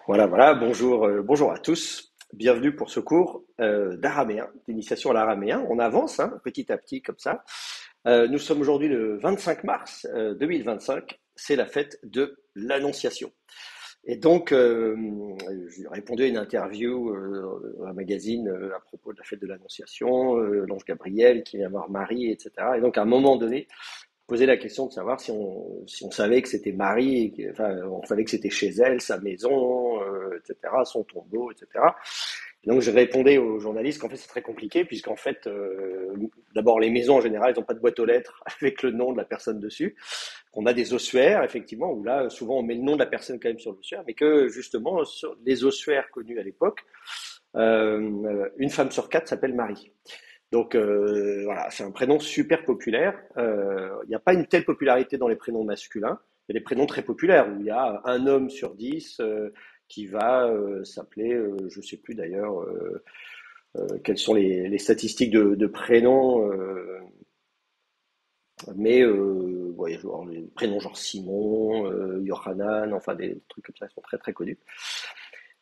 Voilà, voilà, bonjour, bonjour à tous. Bienvenue pour ce cours d'araméen, d'initiation à l'araméen. On avance petit à petit comme ça. Nous sommes aujourd'hui le 25 mars 2025. C'est la fête de l'Annonciation. Et donc, j'ai répondu à une interview dans un magazine à propos de la fête de l'Annonciation, l'ange Gabriel qui vient voir Marie, etc. Et donc, à un moment donné, poser la question de savoir si on savait que c'était Marie, enfin, on savait que c'était chez elle, sa maison, etc., son tombeau, etc. Et donc je répondais aux journalistes qu'en fait c'est très compliqué, puisqu'en fait, d'abord les maisons en général, elles n'ont pas de boîte aux lettres avec le nom de la personne dessus. On a des ossuaires, effectivement, où là, souvent on met le nom de la personne quand même sur l'ossuaire, mais que justement, sur les ossuaires connus à l'époque, une femme sur quatre s'appelle Marie. Donc voilà, c'est un prénom super populaire. Il n'y a pas une telle popularité dans les prénoms masculins. Il y a des prénoms très populaires où il y a un homme sur 10 qui va s'appeler, je ne sais plus d'ailleurs quelles sont les statistiques de prénoms, mais ouais, genre, les prénoms genre Simon, Yohanan, enfin des trucs comme ça, ils sont très très connus.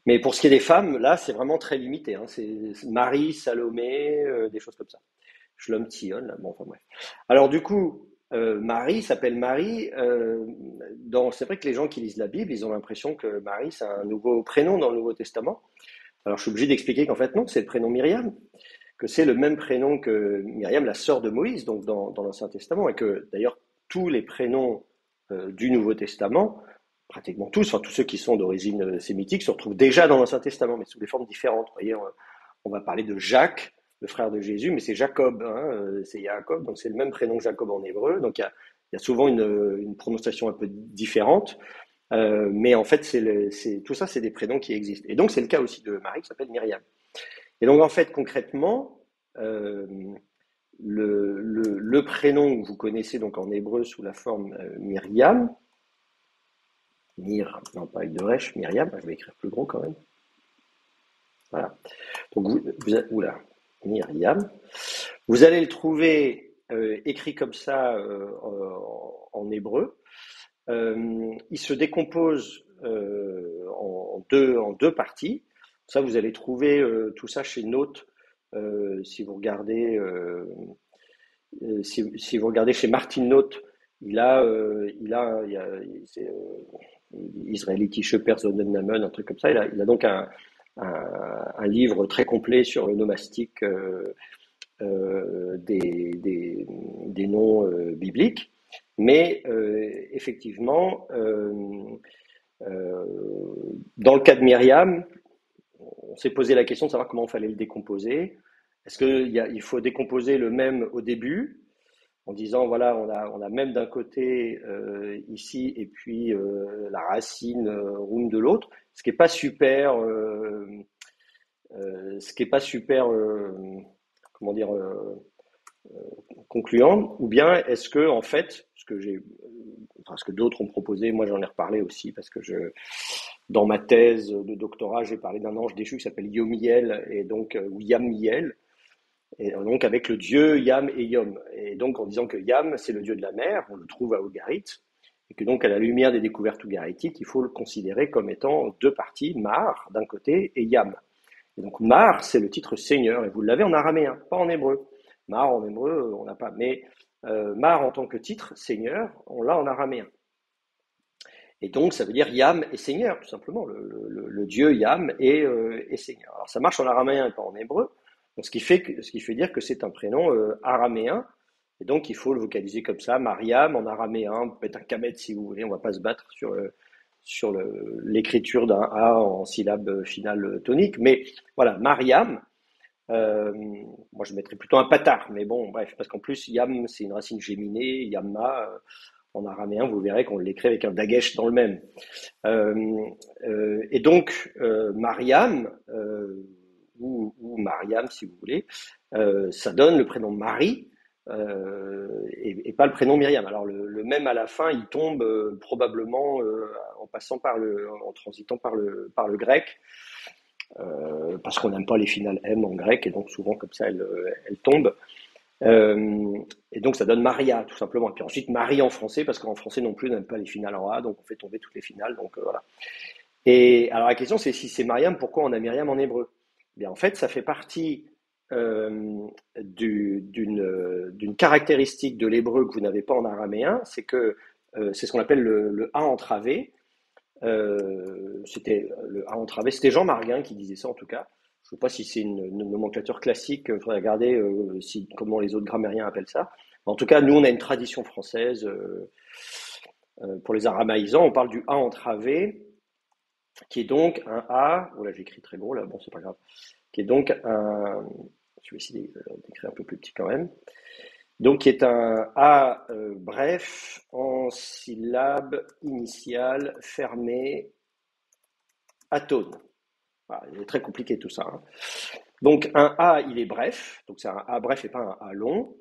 Mais pour ce qui est des femmes, là, c'est vraiment très limité. C'est Marie, Salomé, des choses comme ça. Shlomo là, bon, enfin bref. Alors du coup, Marie s'appelle Marie. C'est vrai que les gens qui lisent la Bible, ils ont l'impression que Marie, c'est un nouveau prénom dans le Nouveau Testament. Alors je suis obligé d'expliquer qu'en fait non, c'est le prénom Myriam, que c'est le même prénom que Myriam, la sœur de Moïse, donc dans l'Ancien Testament, et que d'ailleurs tous les prénoms du Nouveau Testament, pratiquement tous, enfin tous ceux qui sont d'origine sémitique, se retrouvent déjà dans l'Ancien Testament, mais sous des formes différentes. Vous voyez, on va parler de Jacques, le frère de Jésus, mais c'est Jacob, c'est Jacob, donc c'est le même prénom que Jacob en hébreu, donc il y a souvent une prononciation un peu différente, mais en fait tout ça c'est des prénoms qui existent. Et donc c'est le cas aussi de Marie qui s'appelle Myriam. Et donc en fait concrètement, euh, le prénom que vous connaissez donc en hébreu sous la forme Myriam, non pas avec de rêche, Myriam, je vais écrire plus gros quand même, voilà. Donc oula, Myriam. Vous allez le trouver écrit comme ça en hébreu. Il se décompose en deux parties. Ça, vous allez trouver tout ça chez Note. Si vous regardez, si vous regardez chez Martin Note, il a c'est, Israeliti Personennamen, un truc comme ça. Il a donc un livre très complet sur le nomastique des noms bibliques. Mais effectivement, euh, dans le cas de Myriam, on s'est posé la question de savoir comment il fallait le décomposer. Est-ce qu'il faut décomposer le même au début, en disant, voilà, on a même d'un côté ici, et puis la racine room de l'autre, ce qui n'est pas super, ce qui est pas super comment dire, concluante, ou bien est-ce que en fait, ce que d'autres ont proposé, moi j'en ai reparlé aussi parce que dans ma thèse de doctorat, j'ai parlé d'un ange déchu qui s'appelle Yomiel et donc ou Yamiel, et donc avec le dieu Yam et Yom, et donc en disant que Yam c'est le dieu de la mer, on le trouve à Ougarit, et que donc à la lumière des découvertes ougaritiques, il faut le considérer comme étant deux parties, Mar d'un côté et Yam. Et donc Mar, c'est le titre Seigneur, et vous l'avez en araméen, pas en hébreu. Mar en hébreu, on n'a pas, mais Mar en tant que titre Seigneur, on l'a en araméen. Et donc ça veut dire Yam et Seigneur, tout simplement, le dieu Yam et Seigneur. Alors ça marche en araméen et pas en hébreu, donc ce qui fait dire que c'est un prénom araméen, et donc il faut le vocaliser comme ça, Mariam en araméen, vous pouvez mettre un kamet si vous voulez, on ne va pas se battre sur l'écriture d'un A en syllabe finale tonique, mais voilà, Mariam, euh, moi je mettrais plutôt un patar, mais bon, bref, parce qu'en plus, Yam, c'est une racine géminée, Yamma, en araméen, vous verrez qu'on l'écrit avec un dagesh dans le même. Et donc, Mariam, ou Mariam si vous voulez, ça donne le prénom Marie, et pas le prénom Myriam. Alors le même à la fin, il tombe probablement en transitant par le grec, parce qu'on n'aime pas les finales M en grec, et donc souvent comme ça elle tombe. Et donc ça donne Maria tout simplement. Et puis ensuite Marie en français, parce qu'en français non plus on n'aime pas les finales en A, donc on fait tomber toutes les finales. Donc voilà. Et alors la question, c'est si c'est Mariam, pourquoi on a Myriam en hébreu? Eh bien, en fait, ça fait partie d'une caractéristique de l'hébreu que vous n'avez pas en araméen, c'est que c'est ce qu'on appelle le A entravé. C'était le A entravé, c'était Jean Marguin qui disait ça en tout cas. Je ne sais pas si c'est une nomenclature classique, il faudrait regarder comment les autres grammairiens appellent ça. En tout cas, nous, on a une tradition française. Pour les aramaïsants, on parle du A entravé, qui est donc un A, oh là j'écris très gros là, bon c'est pas grave, qui est donc un, je vais essayer d'écrire un peu plus petit quand même, donc qui est un A bref en syllabe initiale fermée atone. Voilà, il est très compliqué tout ça, hein. Donc un A il est bref, donc c'est un A bref et pas un A long.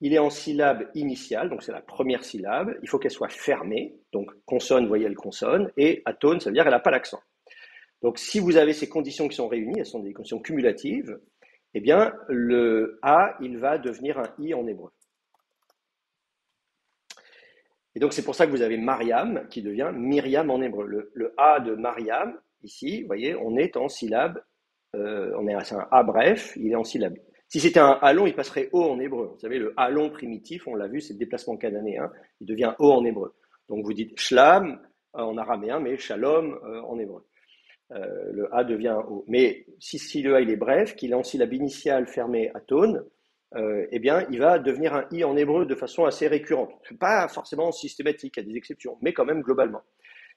Il est en syllabe initiale, donc c'est la première syllabe. Il faut qu'elle soit fermée, donc consonne, voyelle, consonne, et atone, ça veut dire qu'elle n'a pas l'accent. Donc, si vous avez ces conditions qui sont réunies, elles sont des conditions cumulatives, eh bien, le A, il va devenir un I en hébreu. Et donc, c'est pour ça que vous avez Mariam qui devient Myriam en hébreu. Le A de Mariam, ici, vous voyez, on est en syllabe, c'est un A bref, il est en syllabe. Si c'était un A long, il passerait O en hébreu. Vous savez, le A long primitif, on l'a vu, c'est le déplacement cananéen, il devient O en hébreu. Donc, vous dites shlam en araméen, mais shalom en hébreu. Le A devient un O. Mais si le A il est bref, qu'il est en syllabe initiale fermée atone, eh bien, il va devenir un I en hébreu de façon assez récurrente. Pas forcément systématique, il y a des exceptions, mais quand même globalement.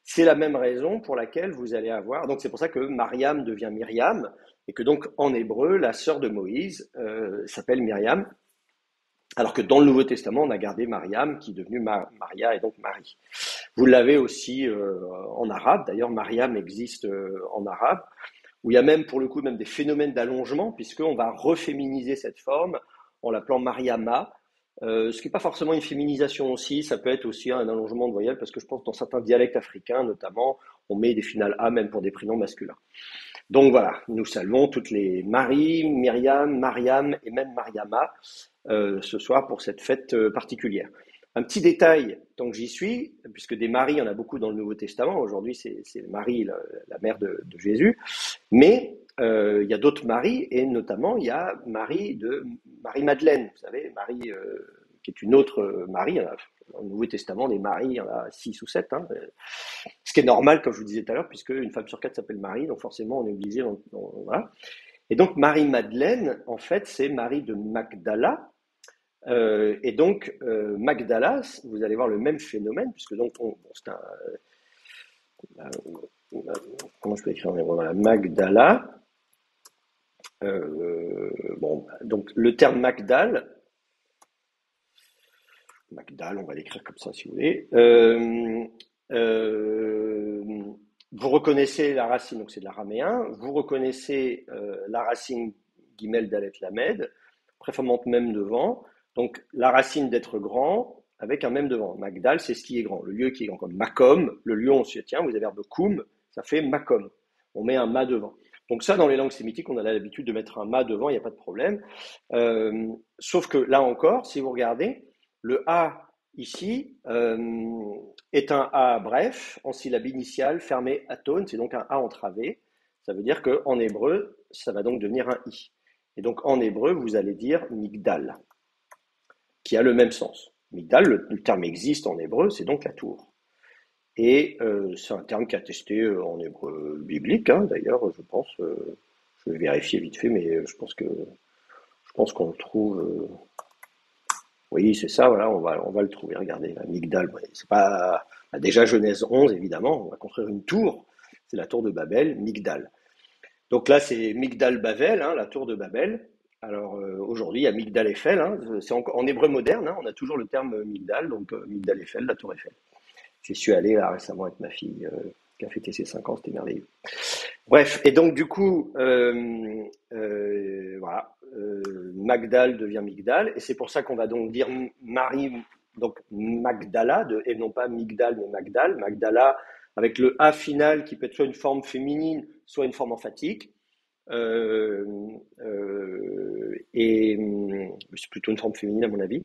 C'est la même raison pour laquelle vous allez avoir. Donc, c'est pour ça que Mariam devient Myriam, et que donc en hébreu, la sœur de Moïse s'appelle Myriam, alors que dans le Nouveau Testament, on a gardé Mariam, qui est devenue Maria et donc Marie. Vous l'avez aussi en arabe. D'ailleurs, Mariam existe en arabe, où il y a même, pour le coup, même des phénomènes d'allongement, puisqu'on va reféminiser cette forme en l'appelant Mariama, ce qui n'est pas forcément une féminisation aussi, ça peut être aussi un allongement de voyelle, parce que je pense que dans certains dialectes africains, notamment, on met des finales A même pour des prénoms masculins. Donc voilà, nous saluons toutes les Marie, Myriam, Mariam et même Mariama ce soir pour cette fête particulière. Un petit détail, tant que j'y suis, puisque des Maries, il y en a beaucoup dans le Nouveau Testament. Aujourd'hui, c'est Marie, la mère de Jésus. Mais il y a d'autres Maries, et notamment, il y a Marie-Madeleine. Vous savez, Marie, qui est une autre Marie. Dans le Nouveau Testament, des Maries, il y en a 6 ou 7. Hein. Ce qui est normal, comme je vous disais tout à l'heure, puisque une femme sur 4 s'appelle Marie, donc forcément, on est obligé. Voilà. Et donc, Marie-Madeleine, en fait, c'est Marie de Magdala. Et donc, Magdala, vous allez voir le même phénomène, puisque donc, c'est comment je peux écrire en hébreu? Voilà, Magdala. Bon, donc le terme Magdal, on va l'écrire comme ça si vous voulez. Euh, vous reconnaissez la racine, donc c'est de l'araméen. Vous reconnaissez la racine Gimel Dalet Lamed, préformante même devant. Donc la racine d'être grand avec un même devant. Magdal, c'est ce qui est grand, le lieu qui est grand. Comme Makom, le lieu où on se tient, vous avez le verbe koum, ça fait Makom. On met un ma devant. Donc ça, dans les langues sémitiques, on a l'habitude de mettre un ma devant, il n'y a pas de problème. Sauf que là encore, si vous regardez, le A ici est un A bref, en syllabe initiale, fermé atone, c'est donc un A entravé. Ça veut dire qu'en hébreu, ça va donc devenir un I. Et donc en hébreu, vous allez dire migdal, qui a le même sens. Migdal, le terme existe en hébreu, c'est donc la tour. Et c'est un terme qui est attesté en hébreu biblique, hein, d'ailleurs, je pense. Je vais vérifier vite fait, mais je pense qu'on le trouve. Oui, c'est ça, voilà, on va le trouver. Regardez, la Migdal, ouais, c'est pas déjà Genèse 11, évidemment. On va construire une tour. C'est la tour de Babel, Migdal. Donc là, c'est Migdal Bavel, hein, la tour de Babel. Alors aujourd'hui, il y a Migdal Eiffel. Hein, c'est en hébreu moderne, hein, on a toujours le terme Migdal, donc Migdal Eiffel, la tour Eiffel. J'y suis allé là récemment avec ma fille qui a fêté ses 5 ans, c'était merveilleux. Bref, et donc du coup, voilà, Magdal devient Migdal, et c'est pour ça qu'on va donc dire Marie, donc Magdala, et non pas Migdal, mais Magdal, Magdala, avec le A final qui peut être soit une forme féminine, soit une forme emphatique. Et c'est plutôt une forme féminine à mon avis.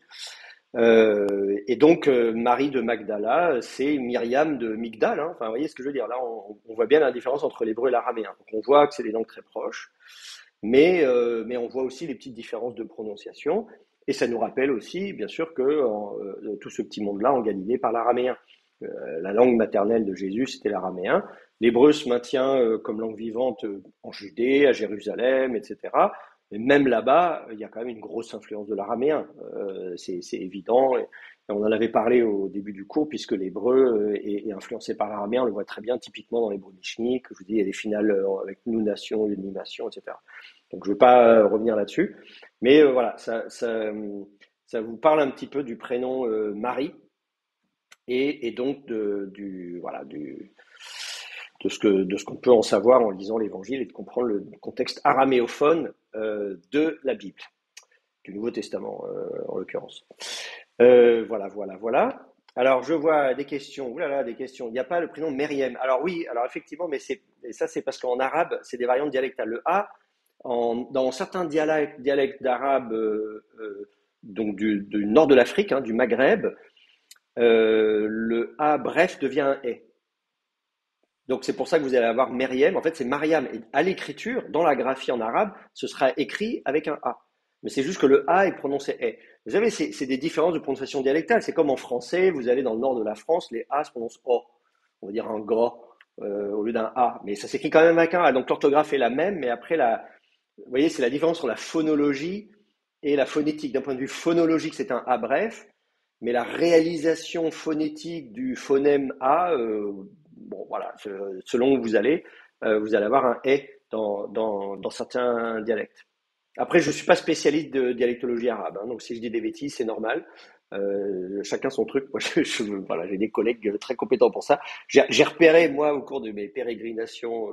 Et donc, Marie de Magdala, c'est Myriam de Migdal, hein. Enfin, vous voyez ce que je veux dire. Là, on voit bien la différence entre l'hébreu et l'araméen. Donc, on voit que c'est des langues très proches, mais on voit aussi les petites différences de prononciation. Et ça nous rappelle aussi, bien sûr, que tout ce petit monde-là en Galilée parle araméen. La langue maternelle de Jésus, c'était l'araméen. L'hébreu se maintient comme langue vivante en Judée, à Jérusalem, etc. Mais même là-bas, il y a quand même une grosse influence de l'araméen. C'est évident. Et on en avait parlé au début du cours, puisque l'hébreu est influencé par l'araméen. On le voit très bien, typiquement dans l'hébreu mishnique. Je vous dis, il y a des finales avec nunation, unimation, etc. Donc je ne vais pas revenir là-dessus. Mais voilà, ça vous parle un petit peu du prénom Marie et donc de ce qu'on peut en savoir en lisant l'Évangile et de comprendre le contexte araméophone de la Bible, du Nouveau Testament en l'occurrence. Voilà. Alors je vois des questions. Ouh là là, des questions. Il n'y a pas le prénom Meriem. Alors oui, alors effectivement, mais ça c'est parce qu'en arabe, c'est des variantes dialectales. Le A, dans certains dialectes d'arabe, donc du nord de l'Afrique, hein, du Maghreb, le A bref devient un E. Donc c'est pour ça que vous allez avoir Meriem. En fait, c'est Mariam. Et à l'écriture, dans la graphie en arabe, ce sera écrit avec un A. Mais c'est juste que le A est prononcé E. Vous savez, c'est des différences de prononciation dialectale. C'est comme en français, vous allez dans le nord de la France, les A se prononcent O. On va dire un ga au lieu d'un A. Mais ça s'écrit quand même avec un A. Donc l'orthographe est la même, mais après, vous voyez, c'est la différence entre la phonologie et la phonétique. D'un point de vue phonologique, c'est un A bref, mais la réalisation phonétique du phonème A, bon, voilà, selon où vous allez avoir un E dans certains dialectes. Après, je ne suis pas spécialiste de dialectologie arabe, hein, donc si je dis des bêtises, c'est normal. Chacun son truc. Moi, voilà, j'ai des collègues très compétents pour ça. J'ai repéré, moi, au cours de mes pérégrinations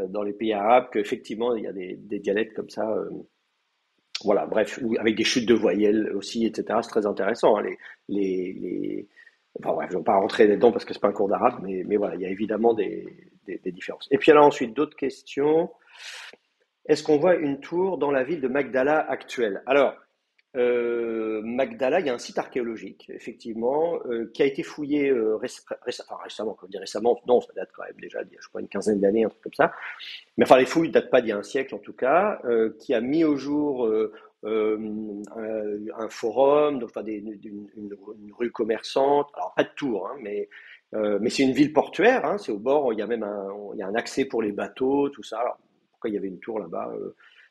dans les pays arabes, qu'effectivement, il y a des dialectes comme ça. Voilà, bref, avec des chutes de voyelles aussi, etc. C'est très intéressant, hein, enfin bref, je ne vais pas rentrer dedans parce que c'est pas un cours d'arabe, mais voilà, il y a évidemment des différences. Et puis alors ensuite, d'autres questions. Est-ce qu'on voit une tour dans la ville de Magdala actuelle? Alors, Magdala, il y a un site archéologique, effectivement, qui a été fouillé récemment, quand je dis récemment, non, ça date quand même déjà, il y a, je crois, une quinzaine d'années, un truc comme ça. Mais enfin, les fouilles ne datent pas d'il y a un siècle en tout cas, qui a mis au jour un forum, donc, enfin, une rue commerçante, alors pas de tour, hein, mais c'est une ville portuaire, hein, c'est au bord, il y a même il y a un accès pour les bateaux, tout ça. Alors, pourquoi il y avait une tour là-bas?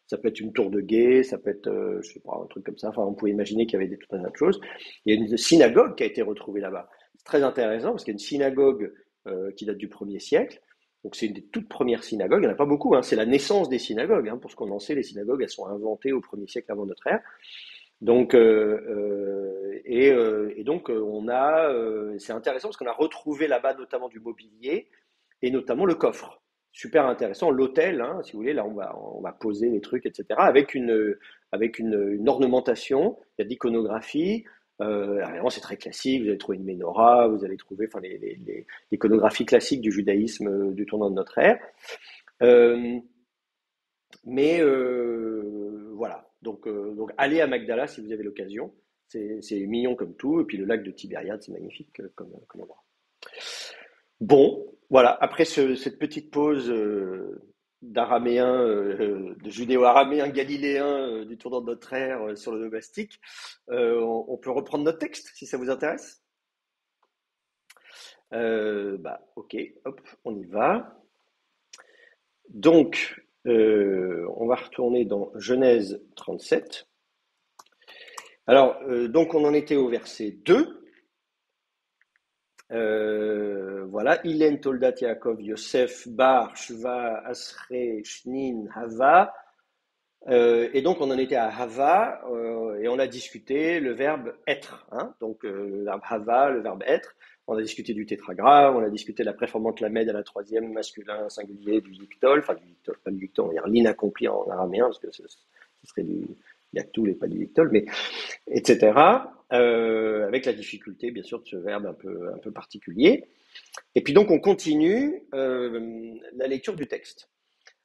Ça peut être une tour de guet, ça peut être, je sais pas, un truc comme ça. Enfin, on pouvait imaginer qu'il y avait tout un tas de choses. Il y a une synagogue qui a été retrouvée là-bas. C'est très intéressant parce qu'il y a une synagogue qui date du 1er siècle. Donc c'est une des toutes premières synagogues, il n'y en a pas beaucoup, hein. C'est la naissance des synagogues, hein. Pour ce qu'on en sait, les synagogues, elles sont inventées au 1er siècle avant notre ère. Donc, et donc c'est intéressant parce qu'on a retrouvé là-bas notamment du mobilier et notamment le coffre. Super intéressant, l'hôtel, hein, si vous voulez, là on va poser les trucs, etc. Avec une ornementation, il y a de l'iconographie. Vraiment, c'est très classique. Vous allez trouver une menorah, vous allez trouver, enfin, l'iconographie classique du judaïsme du tournant de notre ère. Euh, mais voilà. Donc allez à Magdala si vous avez l'occasion. C'est mignon comme tout. Et puis le lac de Tibériade, c'est magnifique comme endroit. Bon, voilà. Après cette petite pause d'araméen, de judéo-araméen galiléen du tournant de notre ère sur le nomastique, on peut reprendre notre texte si ça vous intéresse. Ok, hop, on y va. Donc, on va retourner dans Genèse 37. Alors, donc on en était au verset 2. Voilà, Ilen Toldat Yaakov Yosef Bar Shva Asre Shnin Hava. Et donc on en était à Hava et on a discuté le verbe être, hein, donc le verbe Hava, le verbe être. On a discuté du tétragramme, on a discuté de la préformante lamède à la troisième masculin singulier du dictol, enfin du dictol, pas du dictol, on va dire l'inaccompli en araméen parce que ce serait du yactul et pas du dictol, mais etc. Avec la difficulté bien sûr de ce verbe un peu particulier. Et puis donc on continue la lecture du texte.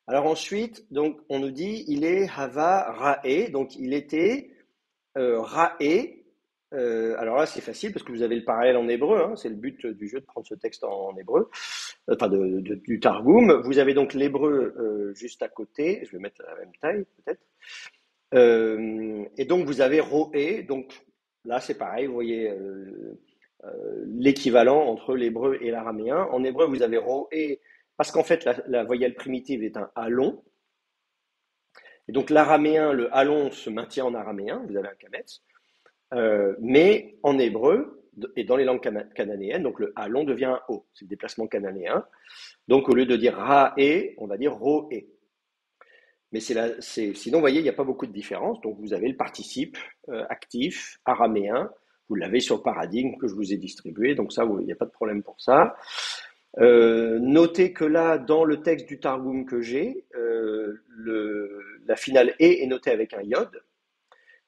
Alors ensuite, donc on nous dit il est Hava Rae, donc il était Rae Alors là, c'est facile parce que vous avez le parallèle en hébreu, hein, c'est le but du jeu de prendre ce texte en hébreu, enfin du Targum. Vous avez donc l'hébreu juste à côté, je vais mettre à la même taille peut-être. Et donc vous avez Roé, donc là c'est pareil, vous voyez l'équivalent entre l'hébreu et l'araméen. En hébreu, vous avez Roé, parce qu'en fait la voyelle primitive est un halon. Et donc l'araméen, le halon se maintient en araméen, vous avez un kametz. Mais en hébreu et dans les langues cananéennes, donc le halon devient un o, c'est le déplacement cananéen. Donc au lieu de dire ra-e, on va dire ro-e. Mais sinon, vous voyez, il n'y a pas beaucoup de différence. Donc vous avez le participe actif araméen, vous l'avez sur le paradigme que je vous ai distribué, donc ça, il n'y a pas de problème pour ça. Notez que là, dans le texte du Targum que j'ai, la finale est notée avec un yod,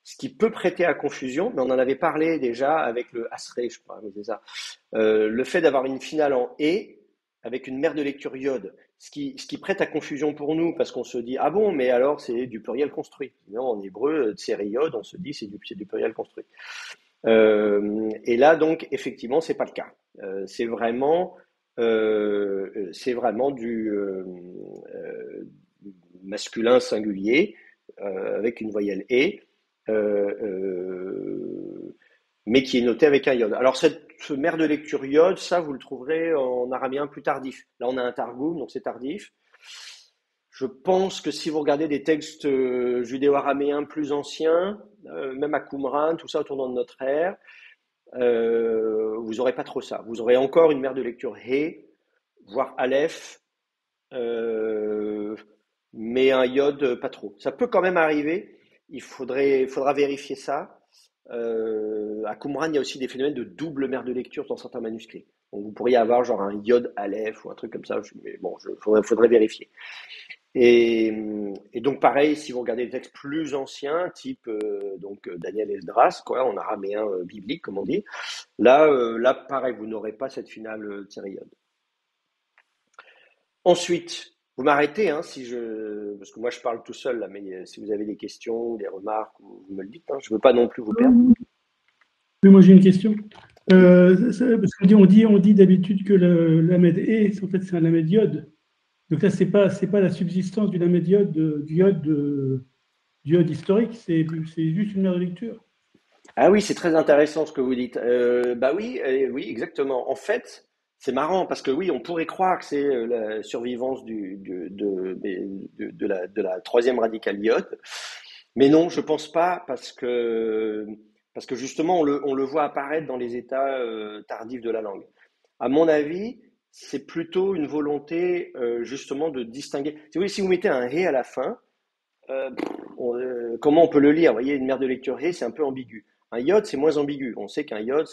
ce qui peut prêter à confusion, mais on en avait parlé déjà avec le Asrei, je crois, oui, c'est ça. Le fait d'avoir une finale en et avec une mère de lecture iode, ce qui prête à confusion pour nous, parce qu'on se dit, ah bon, mais alors c'est du pluriel construit. Non, en hébreu, tseriod, on se dit c'est du pluriel construit. Et là, donc, effectivement, c'est pas le cas. C'est vraiment du masculin singulier avec une voyelle et, euh, euh, mais qui est noté avec un yod. Alors, cette mère de lecture yod, ça, vous le trouverez en araméen plus tardif. Là, on a un targum, donc c'est tardif. Je pense que si vous regardez des textes judéo-araméens plus anciens, même à Qumran, tout ça autour de notre ère, vous n'aurez pas trop ça. Vous aurez encore une mère de lecture He, voire Aleph, euh, mais un Yod, pas trop. Ça peut quand même arriver. Il faudra vérifier ça. À Qumran, il y a aussi des phénomènes de double mère de lecture dans certains manuscrits. Donc vous pourriez avoir genre un Yod Aleph ou un truc comme ça. Mais bon, faudrait vérifier. Et, et donc pareil, si vous regardez des textes plus anciens, type donc Daniel Esdras, quoi, en araméen biblique, comme on dit, là pareil, vous n'aurez pas cette finale Tseriod. Ensuite, vous m'arrêtez parce que moi je parle tout seul là, mais si vous avez des questions, des remarques, vous me le dites. Je ne veux pas non plus vous perdre. Oui, moi j'ai une question. Oui. Parce qu'on dit d'habitude que le lamed E, en fait, c'est un lamed iode. Donc là, c'est pas la subsistance du lamed iode, du iode historique, c'est juste une mère de lecture. Ah oui, c'est très intéressant ce que vous dites. Bah oui, oui, exactement. En fait, c'est marrant parce que oui, on pourrait croire que c'est la survivance de la troisième radicale iode, mais non, je pense pas parce que justement on le voit apparaître dans les états tardifs de la langue. À mon avis, c'est plutôt une volonté justement de distinguer. Si vous voulez, si vous mettez un hé à la fin, euh, comment on peut le lire? Vous voyez, une mère de lecture hé, c'est un peu ambigu. Un yod, c'est moins ambigu. On sait qu'un yod,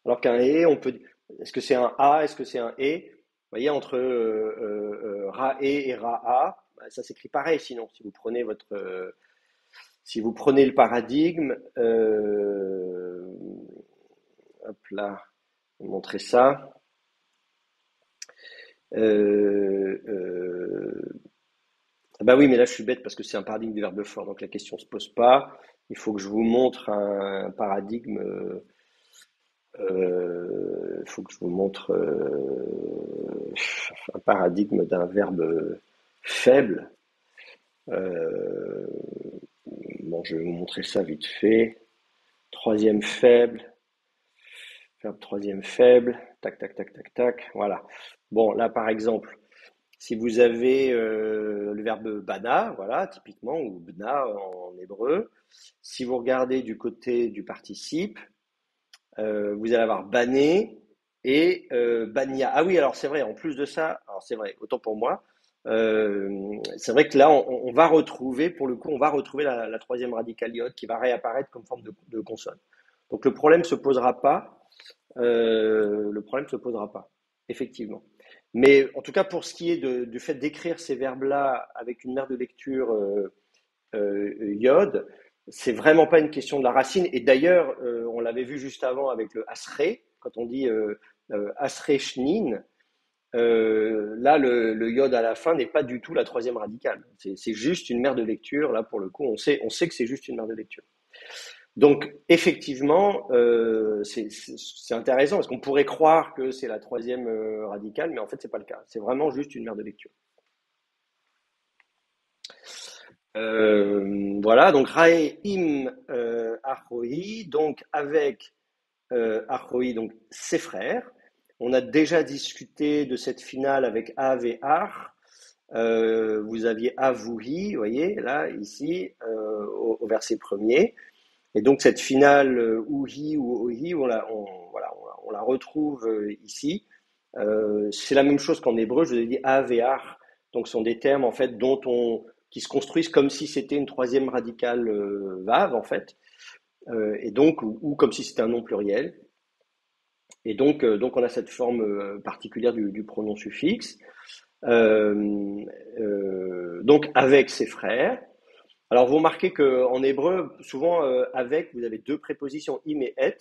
alors qu'un hé, on peut. Est-ce que c'est un a? Est-ce que c'est un et? Vous voyez, entre ra-e et ra-a, bah, ça s'écrit pareil sinon. Si vous prenez le paradigme, hop là, je vais vous montrer ça. Euh, euh, Ah bah oui, mais là je suis bête parce que c'est un paradigme du verbe fort, donc la question ne se pose pas. Il faut que je vous montre un paradigme. Il faut que je vous montre un paradigme d'un verbe faible. Euh, bon, je vais vous montrer ça vite fait. Troisième faible, verbe troisième faible. Tac, tac, tac, tac, tac. Voilà. Bon, là par exemple, si vous avez le verbe bana, voilà, typiquement, ou bna en hébreu, si vous regardez du côté du participe, vous allez avoir bané et bania. Ah oui, alors c'est vrai, en plus de ça, alors c'est vrai, autant pour moi, c'est vrai que là, on va retrouver, pour le coup, on va retrouver la troisième radicale iode qui va réapparaître comme forme de consonne. Donc le problème se posera pas. Le problème se posera pas, effectivement. Mais en tout cas, pour ce qui est du fait d'écrire ces verbes-là avec une mère de lecture iode, c'est vraiment pas une question de la racine. Et d'ailleurs, on l'avait vu juste avant avec le asré, quand on dit asré shnin, là, le iode à la fin n'est pas du tout la troisième radicale. C'est juste une mère de lecture. Là, pour le coup, on sait que c'est juste une mère de lecture. Donc, effectivement, c'est intéressant parce qu'on pourrait croire que c'est la troisième radicale, mais en fait, c'est pas le cas. C'est vraiment juste une mère de lecture. Voilà, donc Rae im Ahohi, donc avec Ahohi, donc ses frères. On a déjà discuté de cette finale avec Av et Ar. Vous aviez Avouhi, vous voyez, là, ici, au verset premier. Et donc cette finale Ouhi ou Ohi, voilà, on la retrouve ici. C'est la même chose qu'en hébreu, je vous ai dit Av et Ar. Donc ce sont des termes en fait qui se construisent comme si c'était une troisième radicale Vav en fait, et donc ou comme si c'était un nom pluriel. Et donc on a cette forme particulière du pronom suffixe. Donc avec ses frères. Alors vous remarquez qu'en hébreu, souvent avec, vous avez deux prépositions im et et.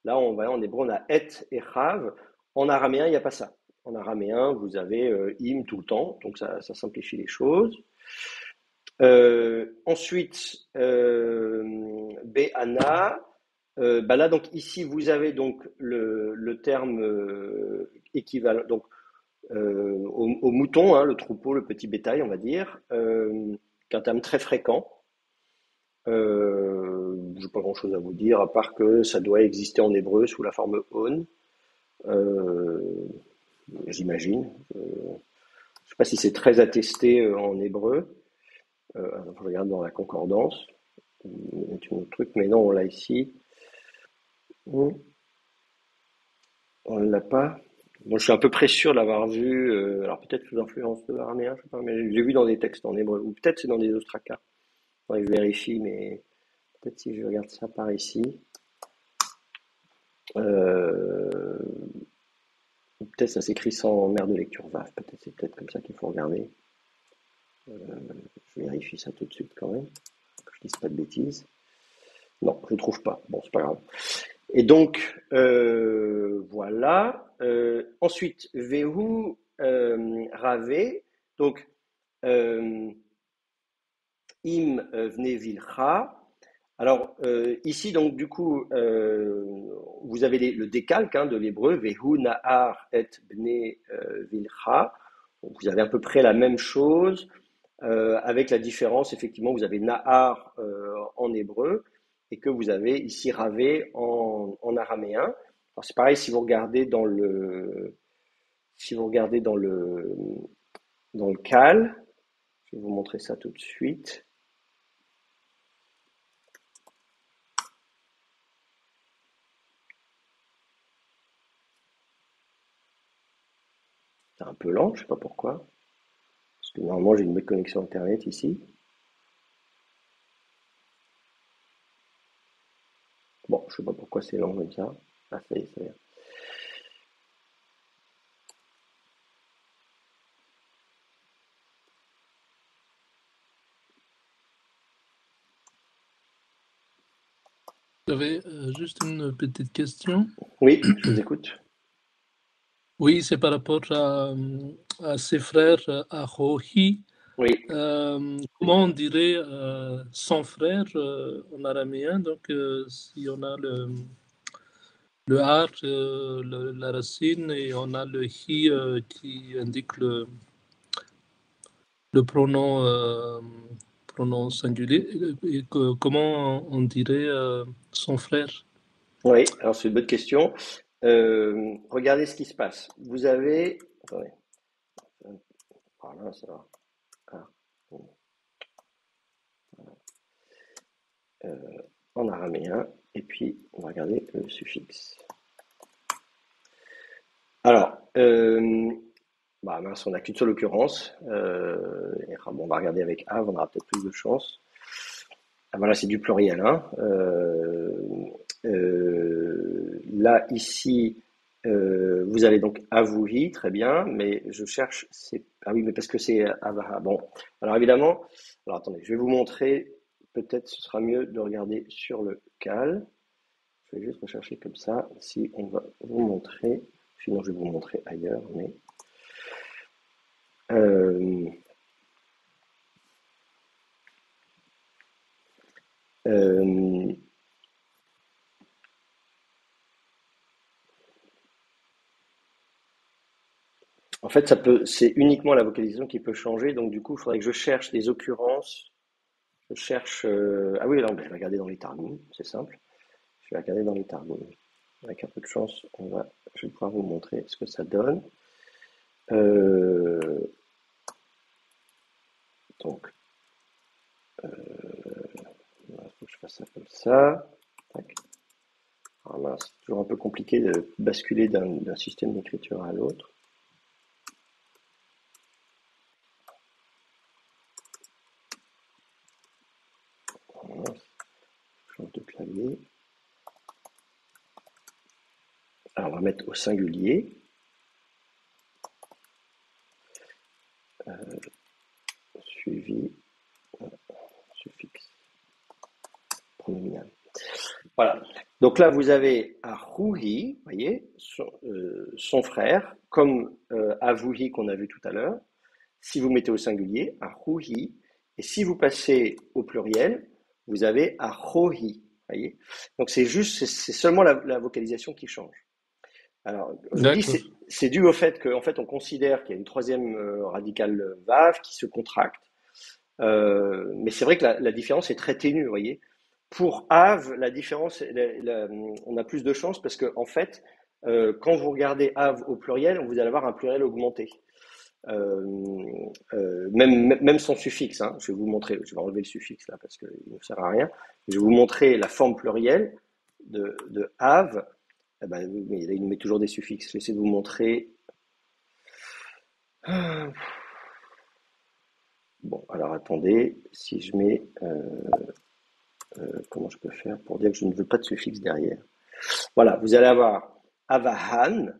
Là, en hébreu, on a et et chav. En araméen, il n'y a pas ça. En araméen, vous avez im tout le temps, donc ça simplifie les choses. Ensuite, be'ana. Bah là, donc ici, vous avez donc le terme équivalent donc, au mouton, hein, le troupeau, le petit bétail, on va dire, qui est un terme très fréquent. Je n'ai pas grand-chose à vous dire, à part que ça doit exister en hébreu sous la forme on, euh, j'imagine. Je ne sais pas si c'est très attesté en hébreu. Je regarde dans la concordance. C'est un autre truc, mais non, on l'a ici. On ne l'a pas. Bon, je suis à peu près sûr de l'avoir vu, alors peut-être sous influence de l'araméen, je sais pas, mais j'ai vu dans des textes en hébreu, ou peut-être c'est dans des ostrakas. Je vérifie, mais peut-être si je regarde ça par ici. Euh, Peut-être ça s'écrit sans mère de lecture VAF, peut-être c'est peut-être comme ça qu'il faut regarder. Je vérifie ça tout de suite quand même, que je dise pas de bêtises. Non, je ne trouve pas. Bon, c'est pas grave. Et donc, voilà. Ensuite, Vehu Rave. Donc, euh, Im Vne Vilcha. Alors, ici, donc, du coup, vous avez le décalque hein, de l'hébreu, Vehu Nahar et Bne Vilcha. Donc, vous avez à peu près la même chose, avec la différence, effectivement, vous avez Nahar en hébreu, et que vous avez ici Ravé en araméen. Alors, c'est pareil, si vous regardez dans le cal, je vais vous montrer ça tout de suite. C'est un peu lent, je ne sais pas pourquoi. Parce que normalement, j'ai une bonne connexion Internet ici. Bon, je ne sais pas pourquoi c'est lent comme ça. Ah, ça y est, ça vient. J'avais juste une petite question. Oui, je vous écoute. Oui, c'est par rapport à ses frères, à Rohi. Oui, Comment on dirait son frère en araméen? Donc, si on a le ar, la racine, et on a le hi qui indique le pronom singulier, et comment on dirait son frère? oui, alors c'est une bonne question. Regardez ce qui se passe. Vous avez. Attendez. Voilà, ça va. Ah, bon. En araméen, et puis on va regarder le suffixe. Alors, mince, on n'a qu'une seule occurrence. Bon, on va regarder avec A, on aura peut-être plus de chance. Ah, voilà, c'est du pluriel. Hein. Là, ici, vous avez donc Avouhi, très bien, mais je cherche. Ah oui, mais parce que c'est Avaha. Bon, alors évidemment, alors attendez, je vais vous montrer. Peut-être ce sera mieux de regarder sur le cal. Je vais juste rechercher comme ça si on va vous montrer. Sinon, je vais vous montrer ailleurs, mais. Euh, euh, fait, c'est uniquement la vocalisation qui peut changer. Donc, du coup, il faudrait que je cherche des occurrences. Je cherche. Ah oui, là, je vais regarder dans les Targum, c'est simple. Je vais regarder dans les Targum. Avec un peu de chance, je vais pouvoir vous montrer ce que ça donne. Donc, il faut que je fasse ça comme ça. Tac. Alors là, c'est toujours un peu compliqué de basculer d'un système d'écriture à l'autre. Voilà. Change de clavier. Alors, on va mettre au singulier. Suivi suffixe pronominal. Voilà. Donc là, vous avez Arouhi, voyez, son frère, comme Avouhi qu'on a vu tout à l'heure. Si vous mettez au singulier, Arouhi, et si vous passez au pluriel, vous avez Arohi, voyez. Donc c'est seulement la vocalisation qui change. Alors, je vous dis, D'accord. c'est dû au fait qu'en fait, on considère qu'il y a une troisième radicale vav qui se contracte. Mais c'est vrai que la différence est très ténue, vous voyez. Pour Av, la différence, on a plus de chance parce que en fait, quand vous regardez Av au pluriel, vous allez avoir un pluriel augmenté. Même sans suffixe, hein. Je vais vous montrer, je vais enlever le suffixe là parce qu'il ne sert à rien. Je vais vous montrer la forme plurielle de Av. Eh ben, mais il nous met toujours des suffixes. Je vais essayer de vous montrer. Bon, alors attendez, si je mets. Comment je peux faire pour dire que je ne veux pas de suffixe derrière? Voilà, vous allez avoir Avahan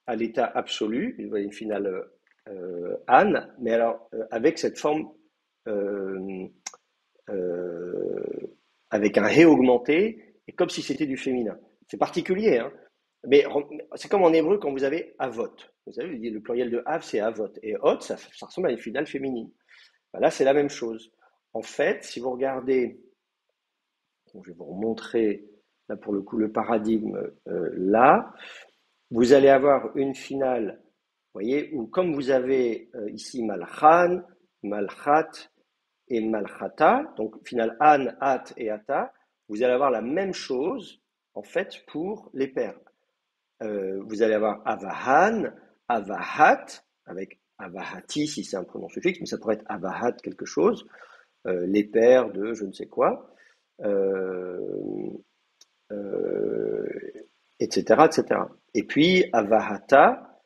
à l'état absolu, vous voyez une finale An, mais alors avec cette forme avec un He augmenté, et comme si c'était du féminin. C'est particulier, hein, mais c'est comme en hébreu quand vous avez Avot. Vous savez, le pluriel de Av, c'est Avot, et Hot, ça ressemble à une finale féminine. Ben là, c'est la même chose. En fait, si vous regardez, je vais vous remontrer là pour le coup le paradigme là, vous allez avoir une finale, vous voyez, où comme vous avez ici Malchan, Malchat et Malchata, donc finale An, At et Ata, vous allez avoir la même chose en fait pour les pairs. Vous allez avoir Avahan, Avahat, avec Avahati si c'est un pronom suffixe, mais ça pourrait être Avahat quelque chose, les pairs de je ne sais quoi, etc., etc. Et puis Avahata,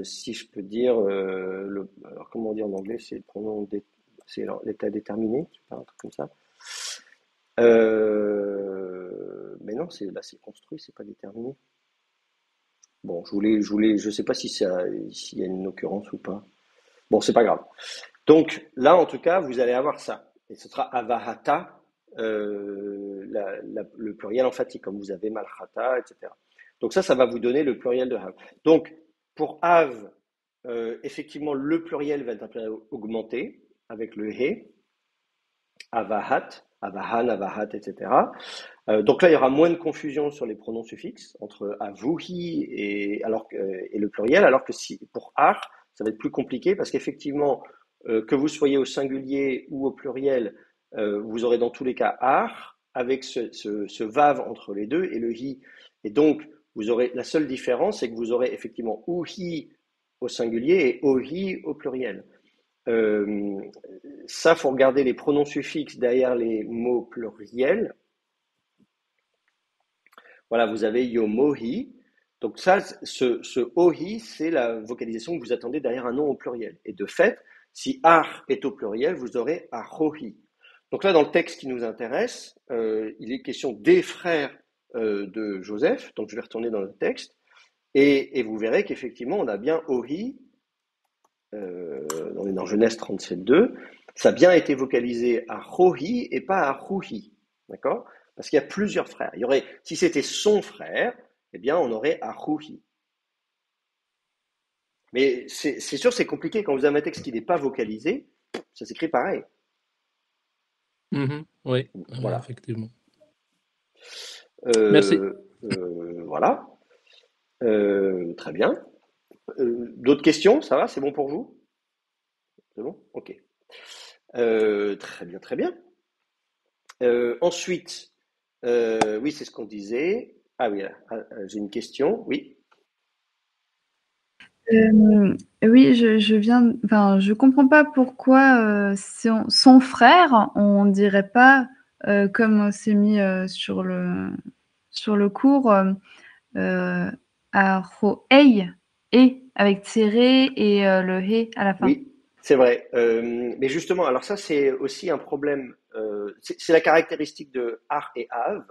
si je peux dire, alors comment dire en anglais, c'est le pronom, c'est l'état déterminé, je sais pas, un truc comme ça. Mais non, là c'est construit, c'est pas déterminé. Bon, je sais pas si s'il y a une occurrence ou pas. Bon, c'est pas grave. Donc là, en tout cas, vous allez avoir ça. Et ce sera Avahata, le pluriel emphatique, comme vous avez Malchata, etc. Donc ça va vous donner le pluriel de Hav. Donc, pour Hav, effectivement, le pluriel va être un pluriel augmenté, avec le He, Avahat, Avahan, Avahat, etc. Donc là, il y aura moins de confusion sur les pronoms suffixes entre Avuhi et le pluriel, alors que pour Ar, ça va être plus compliqué parce qu'effectivement, que vous soyez au singulier ou au pluriel, vous aurez dans tous les cas Ar avec ce Vav entre les deux et le Hi. Et donc, vous aurez la seule différence, c'est que vous aurez effectivement Uhi au singulier et Ohi au pluriel. Ça, faut regarder les pronoms suffixes derrière les mots pluriels. Voilà, vous avez yomohi. Donc ça, ce ohi, c'est la vocalisation que vous attendez derrière un nom au pluriel. Et de fait, si ar est au pluriel, vous aurez arohi. Donc là, dans le texte qui nous intéresse, il est question des frères de Joseph. Donc je vais retourner dans le texte. Et vous verrez qu'effectivement, on a bien ohi, on est dans Genèse 37.2, ça a bien été vocalisé à rohi et pas à rouhi. D'accord? Parce qu'il y a plusieurs frères. Si c'était son frère, eh bien, on aurait Arouhi. Mais c'est sûr, c'est compliqué. Quand vous avez un texte qui n'est pas vocalisé, ça s'écrit pareil. Oui, Voilà. effectivement. Merci. Voilà. Très bien. D'autres questions? Ça va? C'est bon pour vous? C'est bon? Ok. Très bien, très bien. Ensuite, oui, c'est ce qu'on disait. Ah oui, j'ai une question. Oui. Oui, je viens, enfin, je comprends pas pourquoi son frère, on dirait pas comme c'est mis sur le cours à Roei et avec tiré et le he à la fin. Oui, c'est vrai. Mais justement, alors ça, c'est aussi un problème. C'est la caractéristique de ar et av.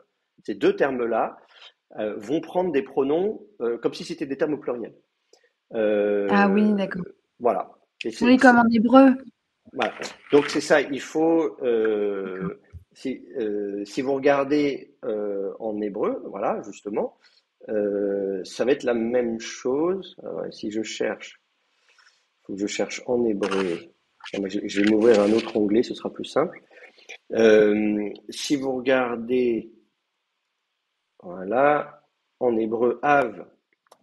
Ces deux termes-là vont prendre des pronoms comme si c'était des termes au pluriel. Ah oui, Euh, d'accord. voilà. Et Oui, comme en hébreu. voilà. Donc c'est ça. Il faut si vous regardez en hébreu, voilà, justement, ça va être la même chose. Alors, si je cherche, faut que je cherche en hébreu. Je vais m'ouvrir un autre onglet, ce sera plus simple. Si vous regardez, voilà, en hébreu, Av,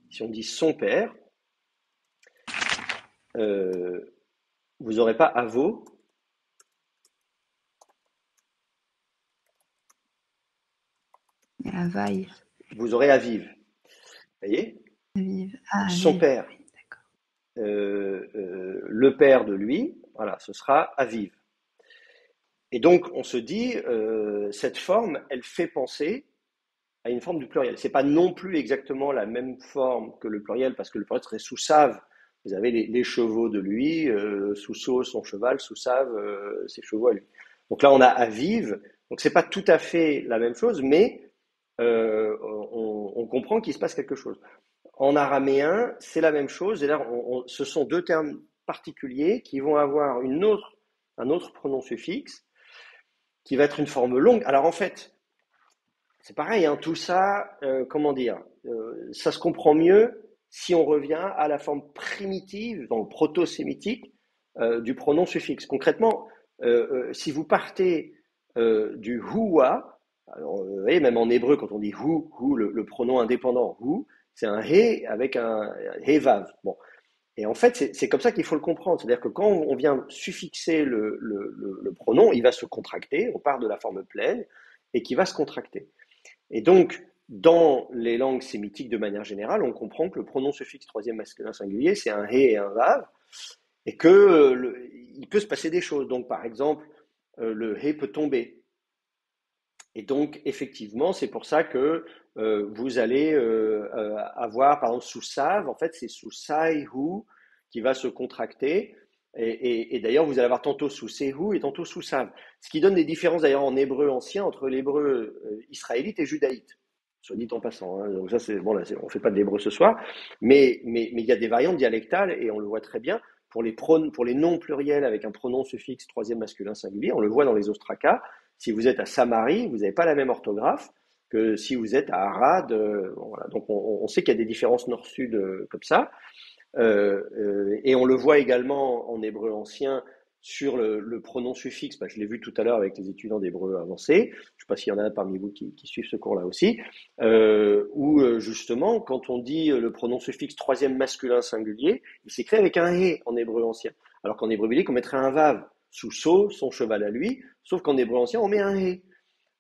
si on dit son père, vous n'aurez pas Avo, La vaille. vous aurez Aviv. Vous voyez? Vive. Ah, Son vive. père, Oui, d'accord. le père de lui, voilà, ce sera Aviv. Et donc, on se dit, cette forme, elle fait penser à une forme du pluriel. C'est pas non plus exactement la même forme que le pluriel, parce que le pluriel serait sous save. Vous avez les chevaux de lui, sous saut son cheval, sous save ses chevaux à lui. Donc là, on a Aviv. Donc c'est pas tout à fait la même chose, mais on comprend qu'il se passe quelque chose. En araméen, c'est la même chose. Et là, ce sont deux termes particuliers qui vont avoir un autre pronom suffixe qui va être une forme longue. Alors en fait, c'est pareil, hein, tout ça, comment dire, ça se comprend mieux si on revient à la forme primitive, dans le proto-sémitique, du pronom suffixe. Concrètement, si vous partez du huwa, alors, vous voyez, même en hébreu, quand on dit hu, le pronom indépendant hu, c'est un he avec un he-vav. Bon. Et en fait, c'est comme ça qu'il faut le comprendre. C'est-à-dire que quand on vient suffixer le pronom, il va se contracter, on part de la forme pleine, et qui va se contracter. Et donc, dans les langues sémitiques de manière générale, on comprend que le pronom suffixe troisième masculin singulier, c'est un he et un vav, et que il peut se passer des choses. Donc, par exemple, le he peut tomber. Et donc, effectivement, c'est pour ça que vous allez avoir, par exemple, sous save, en fait, c'est sous saihu qui va se contracter. Et d'ailleurs, vous allez avoir tantôt sous sehu et tantôt sous save. Ce qui donne des différences d'ailleurs en hébreu ancien entre l'hébreu israélite et judaïte. Soit dit en passant. Hein. Donc ça, c'est bon. Là, on fait pas de l'hébreu ce soir, mais il y a des variantes dialectales et on le voit très bien pour les noms pluriels avec un pronom suffixe troisième masculin singulier. On le voit dans les ostracas. Si vous êtes à Samarie, vous n'avez pas la même orthographe que si vous êtes à Arad. Bon, voilà. Donc on sait qu'il y a des différences nord-sud comme ça. Et on le voit également en hébreu ancien sur le pronom suffixe. Je l'ai vu tout à l'heure avec les étudiants d'hébreu avancé. Je ne sais pas s'il y en a parmi vous qui suivent ce cours-là aussi. Où justement, quand on dit le pronom suffixe troisième masculin singulier, il s'écrit avec un he en hébreu ancien. Alors qu'en hébreu biblique, on mettrait un vav sous so, son cheval à lui, sauf qu'en hébreu ancien, on met un he.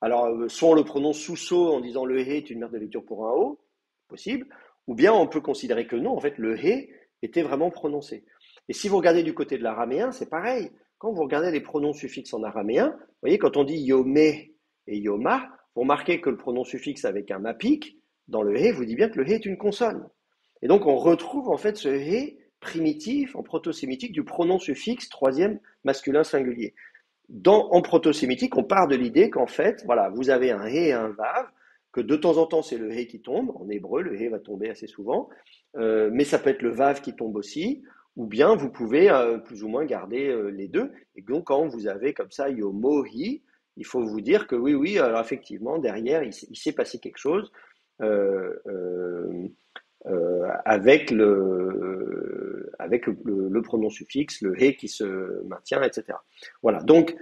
Alors, soit on le prononce sous so en disant le he est une mère de lecture pour un o, possible, ou bien on peut considérer que non, en fait, le he était vraiment prononcé. Et si vous regardez du côté de l'araméen, c'est pareil. Quand vous regardez les pronoms suffixes en araméen, vous voyez, quand on dit yomé et yoma, vous remarquez que le pronom suffixe avec un apic, dans le he, vous dit bien que le he est une consonne. Et donc, on retrouve en fait ce he primitif en proto-sémitique du pronom suffixe troisième masculin singulier. En proto-sémitique, on part de l'idée qu'en fait, voilà, vous avez un he et un vav, que de temps en temps c'est le he qui tombe. En hébreu, le he va tomber assez souvent, mais ça peut être le vav qui tombe aussi, ou bien vous pouvez plus ou moins garder les deux. Et donc quand vous avez comme ça yomohi, il faut vous dire que oui, alors effectivement derrière il s'est passé quelque chose. Euh, euh, avec le pronom suffixe, le he qui se maintient, etc. Voilà, donc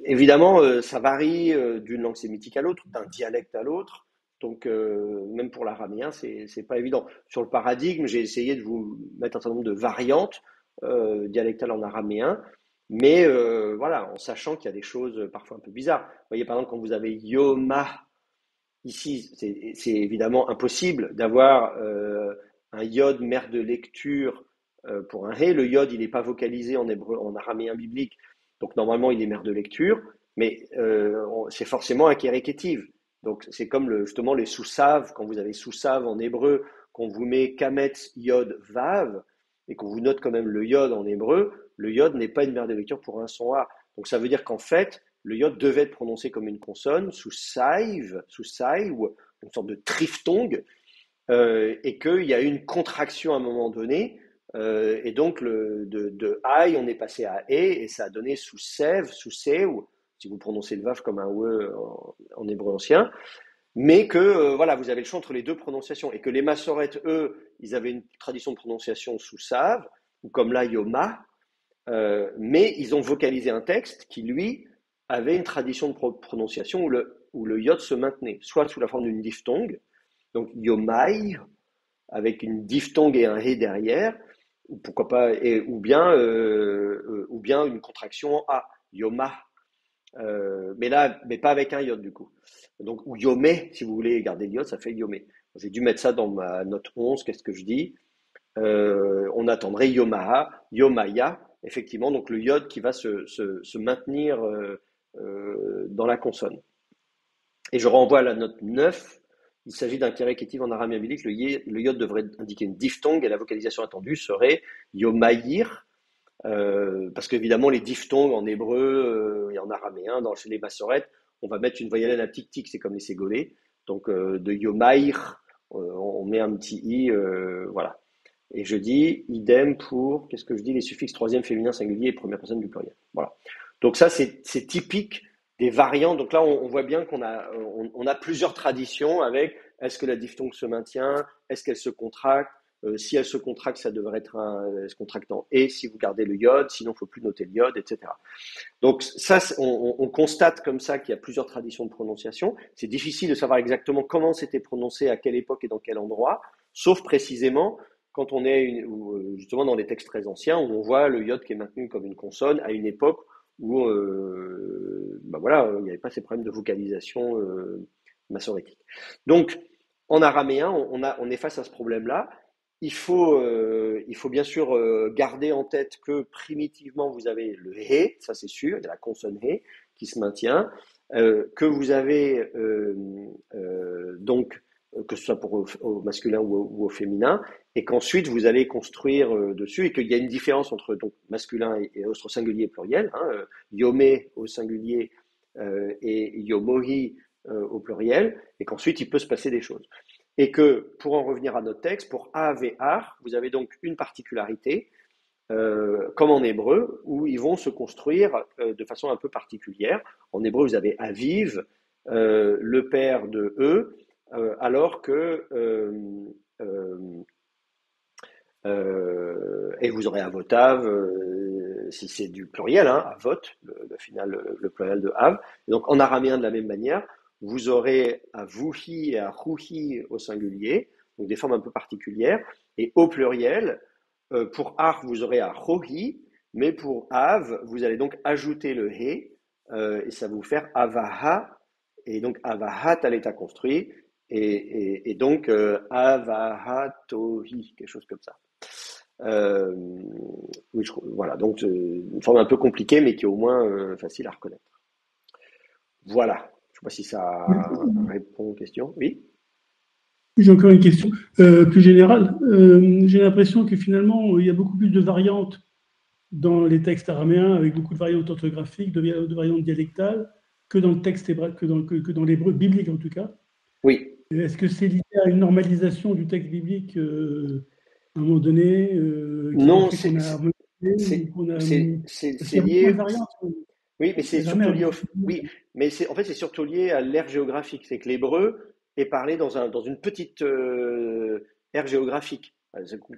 évidemment, ça varie d'une langue sémitique à l'autre, d'un dialecte à l'autre. Donc, même pour l'araméen, c'est pas évident. Sur le paradigme, j'ai essayé de vous mettre un certain nombre de variantes dialectales en araméen, mais voilà, en sachant qu'il y a des choses parfois un peu bizarres. Vous voyez, par exemple, quand vous avez yoma, ici, c'est évidemment impossible d'avoir un yod mère de lecture pour un hé. Le yod, il n'est pas vocalisé en hébreu, en araméen biblique, donc normalement, il est mère de lecture, mais c'est forcément un kérékétiv. Donc, c'est comme justement les sous-saves, quand vous avez sous-save en hébreu, qu'on vous met kametz yod vav, et qu'on vous note quand même le yod en hébreu, le yod n'est pas une mère de lecture pour un son A. Donc, ça veut dire qu'en fait, le yod devait être prononcé comme une consonne, sous saiv, ou une sorte de triphtongue, et qu'il y a eu une contraction à un moment donné, et donc de aïe, on est passé à et ça a donné sous sev, ou si vous prononcez le vav comme un ouë en hébreu ancien, mais que voilà, vous avez le choix entre les deux prononciations, et que les massorètes, eux, ils avaient une tradition de prononciation sous sav, ou comme là, yoma, mais ils ont vocalisé un texte qui, lui, avait une tradition de prononciation où le yod se maintenait, soit sous la forme d'une diphtongue, donc yomai, avec une diphtongue et un hé derrière, ou pourquoi pas, ou bien une contraction en a, yoma, mais pas avec un yod du coup. Donc, ou yomé, si vous voulez garder le yod, ça fait yomé. J'ai dû mettre ça dans ma note 11, qu'est-ce que je dis? On attendrait yomaha, yomaya, effectivement, donc le yod qui va se maintenir dans la consonne. Et je renvoie à la note 9. Il s'agit d'un kérékétiv en araméen biblique. Le yod devrait indiquer une diphtongue et la vocalisation attendue serait yomaïr, parce qu'évidemment, les diphtongues en hébreu et en araméen, chez les massorètes, on va mettre une voyelle à petit tic, c'est comme les ségolés. Donc, de yomaïr, on met un petit i, voilà. Et je dis idem pour, qu'est-ce que je dis, les suffixes troisième féminin singulier et première personne du pluriel. Voilà. Donc ça, c'est typique des variantes. Donc là, on voit bien qu'on a plusieurs traditions avec est-ce que la diphtongue se maintient, est-ce qu'elle se contracte, si elle se contracte, ça devrait être se contracte en et si vous gardez le yod, sinon il ne faut plus noter le yod, etc. Donc ça, on constate comme ça qu'il y a plusieurs traditions de prononciation. C'est difficile de savoir exactement comment c'était prononcé, à quelle époque et dans quel endroit, sauf précisément quand on est justement dans les textes très anciens, où on voit le yod qui est maintenu comme une consonne à une époque où voilà, il n'y avait pas ces problèmes de vocalisation massorétique. Donc, en araméen, on est face à ce problème-là. Il faut bien sûr garder en tête que primitivement, vous avez le hé, ça c'est sûr, il y a la consonne hé qui se maintient, que vous avez donc que ce soit au masculin ou au féminin, et qu'ensuite vous allez construire dessus, et qu'il y a une différence entre donc masculin et autre singulier et pluriel, yomé au singulier et yomohi au pluriel, et qu'ensuite il peut se passer des choses. Et que, pour en revenir à notre texte, pour av et ar, vous avez donc une particularité, comme en hébreu, où ils vont se construire de façon un peu particulière. En hébreu, vous avez aviv, le père de eux, alors que et vous aurez avotav si c'est du pluriel, avot, le pluriel de av. Et donc en araméen de la même manière, vous aurez avuhi et ahuhi au singulier, donc des formes un peu particulières, et au pluriel, pour ar vous aurez ahohi, mais pour av vous allez donc ajouter le he, et ça va vous faire avaha, et donc avahat à l'état construit, et donc avahatohi, quelque chose comme ça. Oui, voilà, donc une forme un peu compliquée, mais qui est au moins facile à reconnaître. Voilà, je ne sais pas si ça répond aux questions. Oui. J'ai encore une question plus générale. J'ai l'impression que finalement, il y a beaucoup plus de variantes dans les textes araméens, avec beaucoup de variantes orthographiques, de variantes dialectales, que dans le texte hébreu, que dans l'hébreu biblique en tout cas. Oui. Est-ce que c'est lié à une normalisation du texte biblique à un moment donné Non, c'est lié. Variantes, oui, mais c'est surtout lié en fait, c'est surtout lié à l'ère géographique. C'est que l'hébreu est parlé dans une petite aire géographique.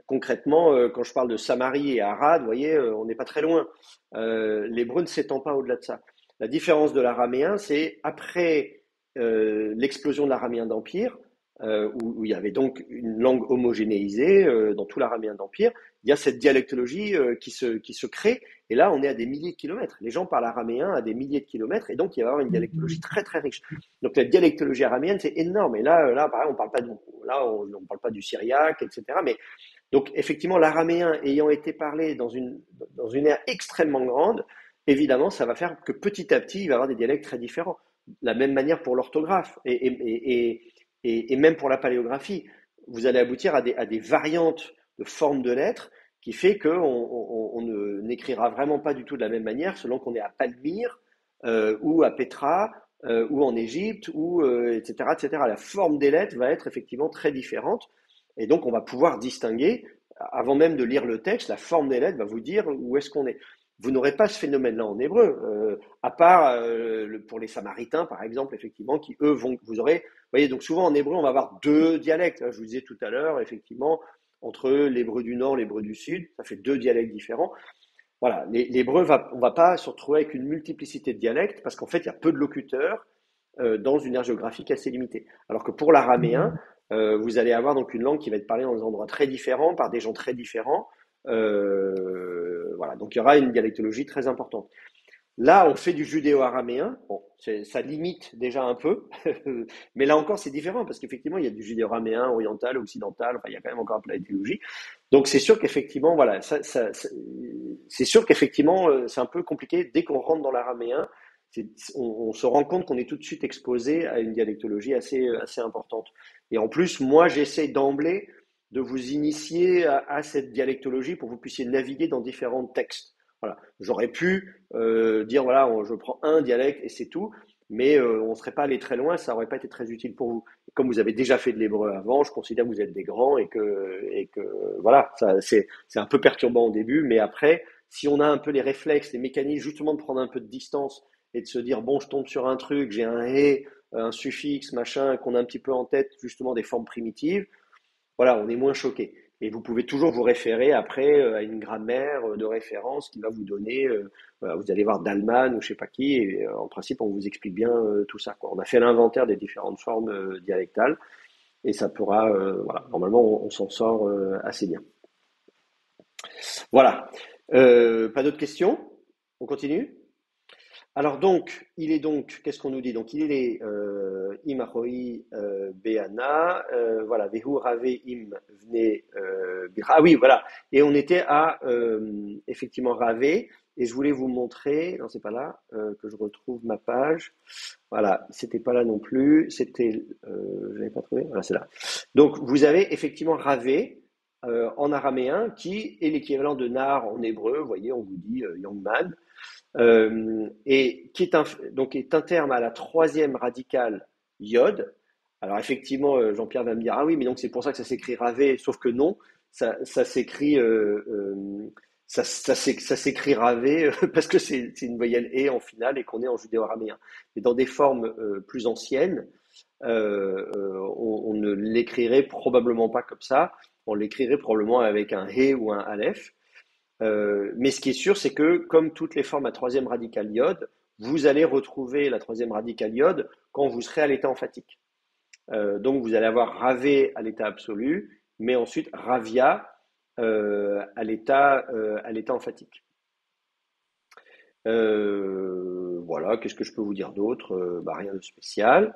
Concrètement, quand je parle de Samarie et Arad, vous voyez, on n'est pas très loin. L'hébreu ne s'étend pas au-delà de ça. La différence de l'araméen, c'est après l'explosion de l'araméen d'Empire, où il y avait donc une langue homogénéisée dans tout l'araméen d'Empire, il y a cette dialectologie qui se crée, et là on est à des milliers de kilomètres. Les gens parlent araméen à des milliers de kilomètres, et donc il va y avoir une dialectologie très très riche. Donc la dialectologie araméenne c'est énorme, et là pareil, on parle pas on parle pas du syriaque, etc. Mais donc effectivement l'araméen ayant été parlé dans une ère extrêmement grande, évidemment ça va faire que petit à petit il va y avoir des dialectes très différents. La même manière pour l'orthographe et même pour la paléographie, vous allez aboutir à des variantes de formes de lettres qui fait qu'on n'écrira vraiment pas du tout de la même manière selon qu'on est à Palmyre ou à Petra ou en Égypte, etc., etc. La forme des lettres va être effectivement très différente et donc on va pouvoir distinguer, avant même de lire le texte, la forme des lettres va vous dire où est-ce qu'on est. Vous n'aurez pas ce phénomène-là en hébreu, à part pour les Samaritains, par exemple, effectivement, qui eux vous aurez, vous voyez, donc souvent en hébreu, on va avoir deux dialectes. Je vous disais tout à l'heure, effectivement, entre l'hébreu du nord, l'hébreu du sud, ça fait deux dialectes différents. Voilà, l'hébreu, on va pas se retrouver avec une multiplicité de dialectes, parce qu'en fait, il y a peu de locuteurs dans une aire géographique assez limitée. Alors que pour l'araméen, vous allez avoir donc une langue qui va être parlée dans des endroits très différents, par des gens très différents. Voilà, donc il y aura une dialectologie très importante. Là, on fait du judéo-araméen. Bon, ça limite déjà un peu, mais là encore, c'est différent parce qu'effectivement, il y a du judéo-araméen oriental, occidental. Enfin, il y a quand même encore un peu la théologie. Donc, c'est sûr qu'effectivement, voilà, c'est sûr qu'effectivement, c'est un peu compliqué dès qu'on rentre dans l'araméen. On se rend compte qu'on est tout de suite exposé à une dialectologie assez importante. Et en plus, moi, j'essaie d'emblée de vous initier à cette dialectologie pour que vous puissiez naviguer dans différents textes. Voilà. J'aurais pu dire, voilà, je prends un dialecte et c'est tout, mais on ne serait pas allé très loin, ça n'aurait pas été très utile pour vous. Comme vous avez déjà fait de l'hébreu avant, je considère que vous êtes des grands et que voilà, c'est un peu perturbant au début, mais après, si on a un peu les réflexes, les mécanismes, justement de prendre un peu de distance et de se dire, bon, je tombe sur un truc, j'ai un et, un suffixe, machin, qu'on a un petit peu en tête, justement des formes primitives, voilà, on est moins choqué. Et vous pouvez toujours vous référer après à une grammaire de référence qui va vous donner, voilà, vous allez voir Dalman ou je sais pas qui, et en principe on vous explique bien tout ça, quoi. On a fait l'inventaire des différentes formes dialectales et ça pourra, voilà, normalement on s'en sort assez bien. Voilà. Pas d'autres questions? On continue? Alors donc, qu'est-ce qu'on nous dit? Donc il est Imahoi Beana, voilà, Vehu Rave Im Vne Bira. Ah oui, voilà. Et on était à effectivement Rave, et je voulais vous montrer, non c'est pas là, que je retrouve ma page. Voilà, c'était pas là non plus, c'était, je l'avais pas trouvé, voilà c'est là. Donc vous avez effectivement Rave en araméen, qui est l'équivalent de Nar en hébreu, vous voyez, on vous dit Young Man. Et qui est un terme à la troisième radicale iode. Alors effectivement, Jean-Pierre va me dire, ah oui, mais donc c'est pour ça que ça s'écrit ravé, sauf que non, ça s'écrit ça s'écrit ravé parce que c'est une voyelle et en finale et qu'on est en judéo-araméen. Mais dans des formes plus anciennes, on ne l'écrirait probablement pas comme ça, on l'écrirait probablement avec un he ou un aleph. Mais ce qui est sûr, c'est que comme toutes les formes à troisième radicale iode, vous allez retrouver la troisième radicale iode quand vous serez à l'état emphatique. Donc vous allez avoir ravé à l'état absolu, mais ensuite ravia à l'état emphatique. Voilà, qu'est-ce que je peux vous dire d'autre? Rien de spécial.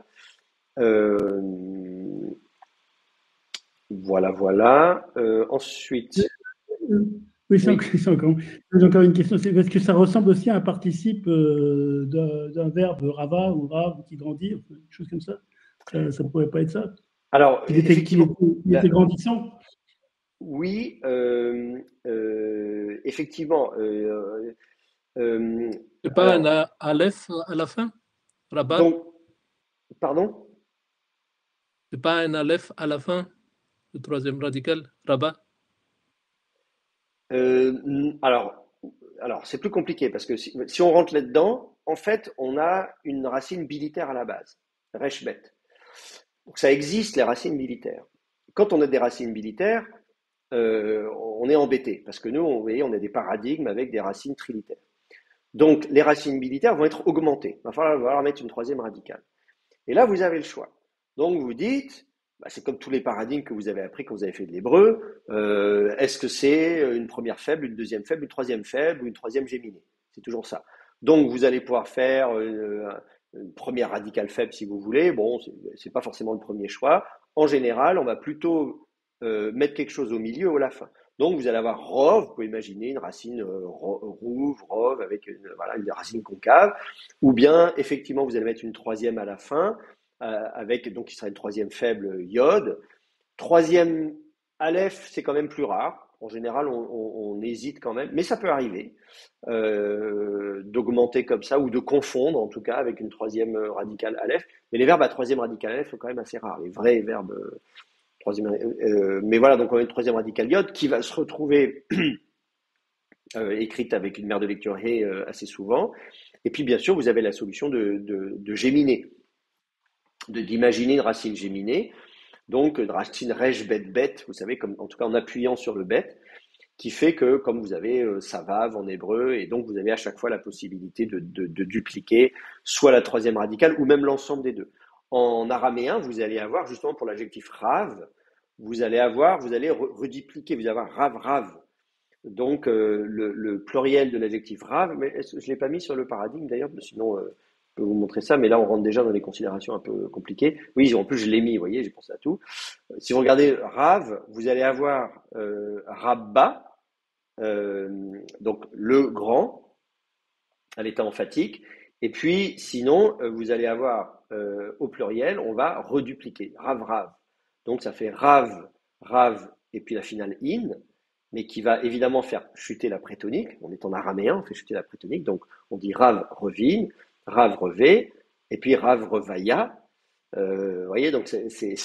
Voilà. Ensuite. Oui, c'est encore une question. C'est parce que ça ressemble aussi à un participe d'un verbe rava ou rave qui grandit, une chose comme ça. Ça ne pourrait pas être ça. Alors, il était grandissant. Oui, effectivement. C'est pas un aleph à la fin, Rabat? Donc, pardon? C'est pas un aleph à la fin, le troisième radical, Rabat? Alors, c'est plus compliqué parce que si on rentre là-dedans, en fait, on a une racine bilitaire à la base, reshbet. Donc ça existe les racines bilitaires. Quand on a des racines bilitaires, on est embêté parce que nous, vous voyez, on a des paradigmes avec des racines trilitaires. Donc les racines bilitaires vont être augmentées. Il va falloir mettre une troisième radicale. Et là, vous avez le choix. Donc, vous dites, c'est comme tous les paradigmes que vous avez appris quand vous avez fait de l'hébreu, est-ce que c'est une première faible, une deuxième faible, une troisième faible ou une troisième géminée? C'est toujours ça. Donc, vous allez pouvoir faire une première radicale faible si vous voulez. Bon, c'est pas forcément le premier choix. En général, on va plutôt mettre quelque chose au milieu ou à la fin. Donc, vous allez avoir rov, vous pouvez imaginer une racine rov, avec une racine concave, ou bien, effectivement, vous allez mettre une troisième à la fin, donc qui sera une troisième faible yod. Troisième aleph, c'est quand même plus rare. En général, on hésite quand même, mais ça peut arriver d'augmenter comme ça, ou de confondre, en tout cas, avec une troisième radicale aleph. Mais les verbes à troisième radicale aleph sont quand même assez rares. Les vrais verbes... mais voilà, donc on a une troisième radicale iode qui va se retrouver écrite avec une mère de lecture hé assez souvent. Et puis bien sûr, vous avez la solution de géminer, d'imaginer une racine géminée, donc une racine resh bet bet, vous savez, comme, en tout cas en appuyant sur le bet, qui fait que comme vous avez savav en hébreu, et donc vous avez à chaque fois la possibilité de dupliquer soit la troisième radicale ou même l'ensemble des deux. En araméen, vous allez avoir, justement pour l'adjectif rav, vous allez redupliquer, vous allez avoir rav rav. Donc le pluriel de l'adjectif rav, mais je ne l'ai pas mis sur le paradigme d'ailleurs, sinon je peux vous montrer ça, mais là on rentre déjà dans des considérations un peu compliquées. Oui, en plus je l'ai mis, vous voyez, j'ai pensé à tout. Si vous regardez rav, vous allez avoir rabba, donc le grand, à l'état emphatique. Et puis, sinon, vous allez avoir au pluriel, on va redupliquer, rav. Donc, ça fait rav, et puis la finale in, mais qui va évidemment faire chuter la prétonique. On est en araméen, on fait chuter la prétonique. Donc, on dit rav revin, rav revé, et puis rav revaya. Vous voyez, donc c'est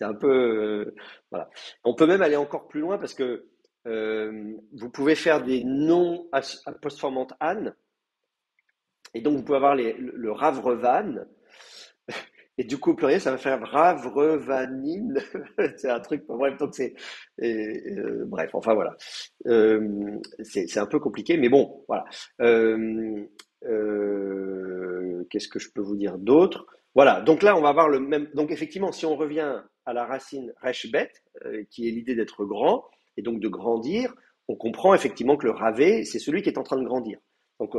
un peu... voilà. On peut même aller encore plus loin parce que vous pouvez faire des noms postformantes an, et donc vous pouvez avoir le Ravrevan, et du coup au pluriel ça va faire Ravrevanine. C'est un truc, bref, donc bref, enfin voilà. C'est un peu compliqué, mais bon, voilà. Qu'est-ce que je peux vous dire d'autre? Voilà, donc là on va avoir le même. Donc effectivement, si on revient à la racine reshbet, qui est l'idée d'être grand, et donc de grandir, on comprend effectivement que le ravé, c'est celui qui est en train de grandir. Donc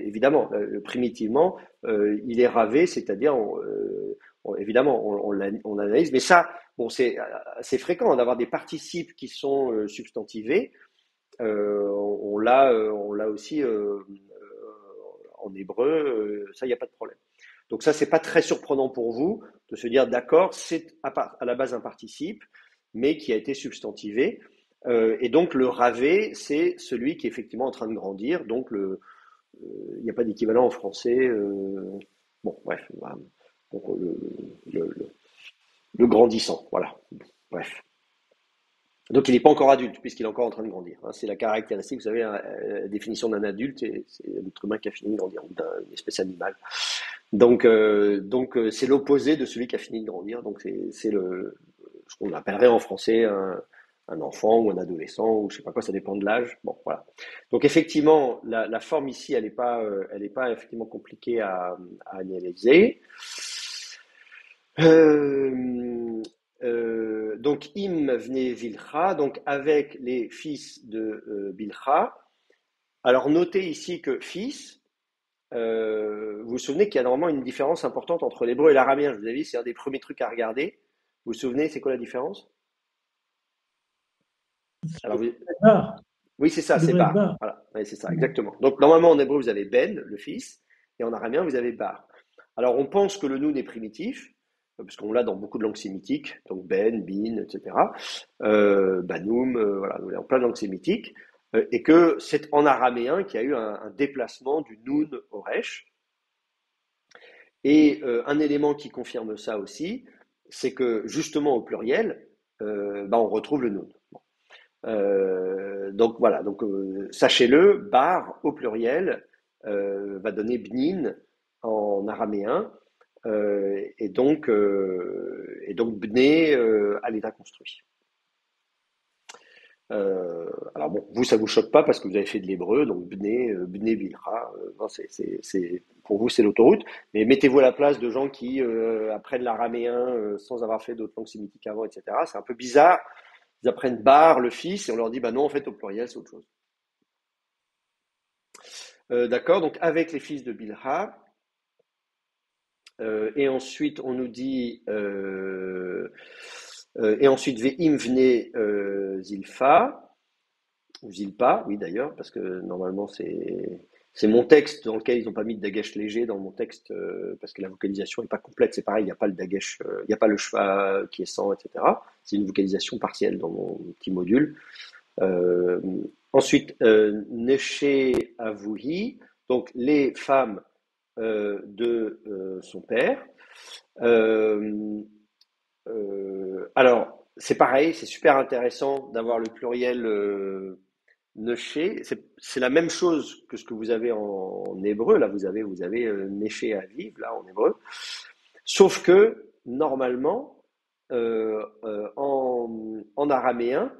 évidemment, primitivement, il est ravé, c'est-à-dire, évidemment, on l'analyse, mais ça, bon, c'est assez fréquent d'avoir des participes qui sont substantivés. On l'a aussi en hébreu, ça, il n'y a pas de problème. Donc ça, c'est pas très surprenant pour vous de se dire, d'accord, c'est à la base un participe, mais qui a été substantivé. Et donc le ravé, c'est celui qui est effectivement en train de grandir. Donc il n'y a pas d'équivalent en français. Bon, bref. Voilà. Donc, le grandissant, voilà. Bref. Donc il n'est pas encore adulte, puisqu'il est encore en train de grandir. Hein. C'est la caractéristique, vous savez, la définition d'un adulte, c'est l'être humain qui a fini de grandir, ou d'une espèce animale. Donc c'est l'opposé de celui qui a fini de grandir. Donc c'est ce qu'on appellerait en français un enfant ou un adolescent ou je sais pas quoi, ça dépend de l'âge. Bon, voilà. Donc effectivement, la forme ici, elle est pas effectivement compliquée à analyser. Donc im venait Bilha, donc avec les fils de Bilha. Alors notez ici que fils. Vous vous souvenez qu'il y a normalement une différence importante entre l'hébreu et l'araméen. Je vous avais dit, c'est un des premiers trucs à regarder. Vous vous souvenez, c'est quoi la différence? Alors, oui, c'est ça, c'est bar. Voilà, oui, c'est ça, exactement. Donc, normalement, en hébreu, vous avez ben, le fils, et en araméen, vous avez bar. Alors, on pense que le noun est primitif, parce qu'on l'a dans beaucoup de langues sémitiques, donc ben, bin, etc. Banoum, voilà, en plein de langues sémitiques. Et que c'est en araméen qu'il y a eu un déplacement du noun au resh. Et un élément qui confirme ça aussi, c'est que justement au pluriel, on retrouve le noun. Bon. Donc voilà, donc sachez-le, bar au pluriel va donner bnin en araméen, et donc bné à l'état construit. Alors bon, vous, ça vous choque pas parce que vous avez fait de l'hébreu, donc bné bilha, pour vous c'est l'autoroute, mais mettez-vous à la place de gens qui apprennent l'araméen sans avoir fait d'autres langues sémitiques avant, etc. C'est un peu bizarre. Ils apprennent bar, le fils, et on leur dit, bah non, en fait, au pluriel, c'est autre chose. D'accord, donc avec les fils de Bilha, et ensuite on nous dit, et ensuite Ve'im vne Zilfa, ou Zilpa, oui d'ailleurs, parce que normalement c'est mon texte dans lequel ils n'ont pas mis de dagesh léger dans mon texte, parce que la vocalisation n'est pas complète, c'est pareil, il n'y a pas le dagesh, il n'y a pas le shva qui est 100, etc. C'est une vocalisation partielle dans mon petit module. Ensuite, Neshe Avuhi, donc les femmes de son père. Alors, c'est pareil, c'est super intéressant d'avoir le pluriel Neché. C'est la même chose que ce que vous avez en hébreu. Là, vous avez Neché Aviv, là, en hébreu. Sauf que, normalement, en araméen,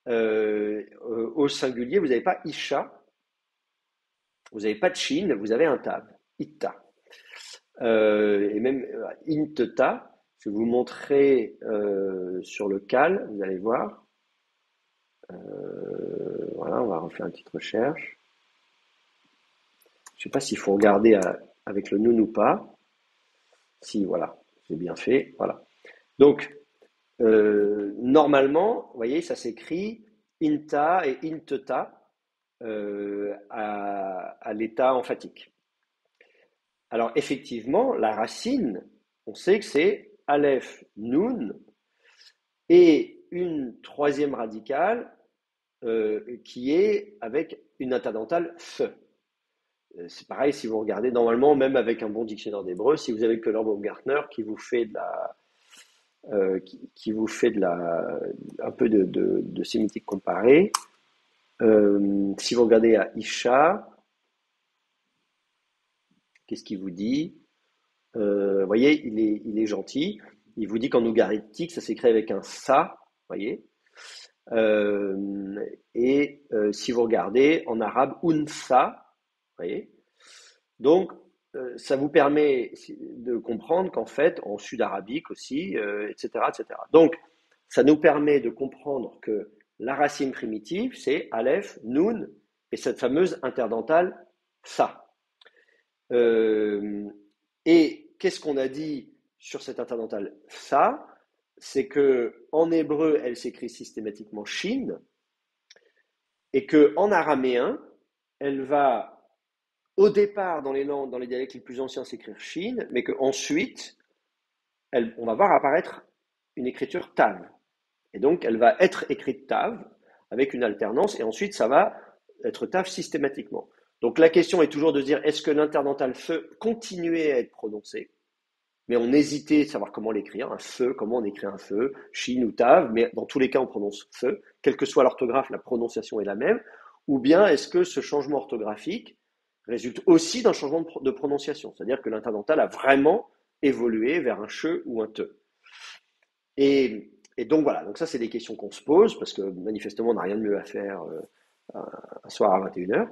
au singulier, vous n'avez pas Isha, vous n'avez pas de Shin, vous avez un Tav, Itta. Et même Inteta, je vais vous montrer sur le cal, vous allez voir. Voilà, on va refaire une petite recherche. Je ne sais pas s'il faut regarder avec le nun ou pas. Si, voilà, j'ai bien fait. Voilà. Donc, normalement, vous voyez, ça s'écrit Inta et Inteta à l'état emphatique. Alors, effectivement, la racine, on sait que c'est Aleph, Nun, et une troisième radicale qui est avec une interdentale F. C'est pareil si vous regardez, normalement, même avec un bon dictionnaire d'hébreu, si vous avez que Lord Baumgartner qui vous fait de la, un peu de sémitique comparé, si vous regardez à Isha, qu'est-ce qu'il vous dit? Vous voyez, il est gentil. Il vous dit qu'en ougaritique, ça s'écrit avec un sa, voyez. Si vous regardez en arabe, unsa, voyez. Donc, ça vous permet de comprendre qu'en fait, en sud-arabique aussi, etc., etc. Donc, ça nous permet de comprendre que la racine primitive, c'est Aleph, Nun, et cette fameuse interdentale sa. Et qu'est-ce qu'on a dit sur cette interdentale sa? C'est que en hébreu, elle s'écrit systématiquement shin, et que en araméen, elle va au départ dans les langues, dans les dialectes les plus anciens, s'écrire shin, mais qu'ensuite, on va voir apparaître une écriture tav. Et donc, elle va être écrite tav avec une alternance, et ensuite, ça va être tav systématiquement. Donc, la question est toujours de dire, est-ce que l'interdentale feu continuait à être prononcée? Mais on hésitait à savoir comment l'écrire, un feu, comment on écrit un feu, shin ou tav, mais dans tous les cas, on prononce feu. Quelle que soit l'orthographe, la prononciation est la même. Ou bien, est-ce que ce changement orthographique résulte aussi d'un changement de prononciation? C'est-à-dire que l'interdentale a vraiment évolué vers un che ou un te. Et donc voilà, donc ça c'est des questions qu'on se pose, parce que manifestement on n'a rien de mieux à faire un soir à 21h.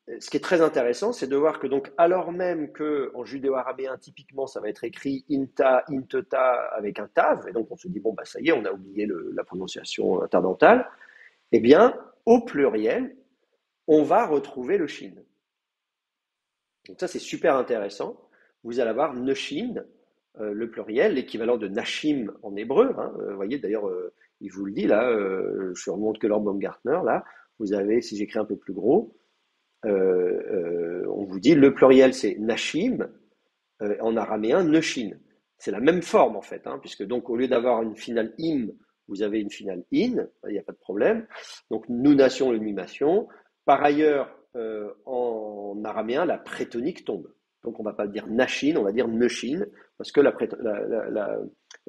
Ce qui est très intéressant, c'est de voir que donc alors même qu'en judéo-arabéen, typiquement, ça va être écrit inta, inteta avec un tav, et donc on se dit, bon, bah ça y est, on a oublié la prononciation interdentale, eh bien, au pluriel, on va retrouver le shin. Donc ça, c'est super intéressant. Vous allez avoir neshin, le pluriel, l'équivalent de nashim en hébreu. Vous voyez, d'ailleurs, il vous le dit là, je remonte que Lord Baumgartner, là, vous avez, si j'écris un peu plus gros, on vous dit le pluriel c'est nashim, en araméen neshin. C'est la même forme en fait, puisque donc au lieu d'avoir une finale im, vous avez une finale in, il n'y a pas de problème. Donc nunation, lumimation. Par ailleurs, en araméen, la prétonique tombe. Donc on ne va pas dire nashin, on va dire neshin, parce que la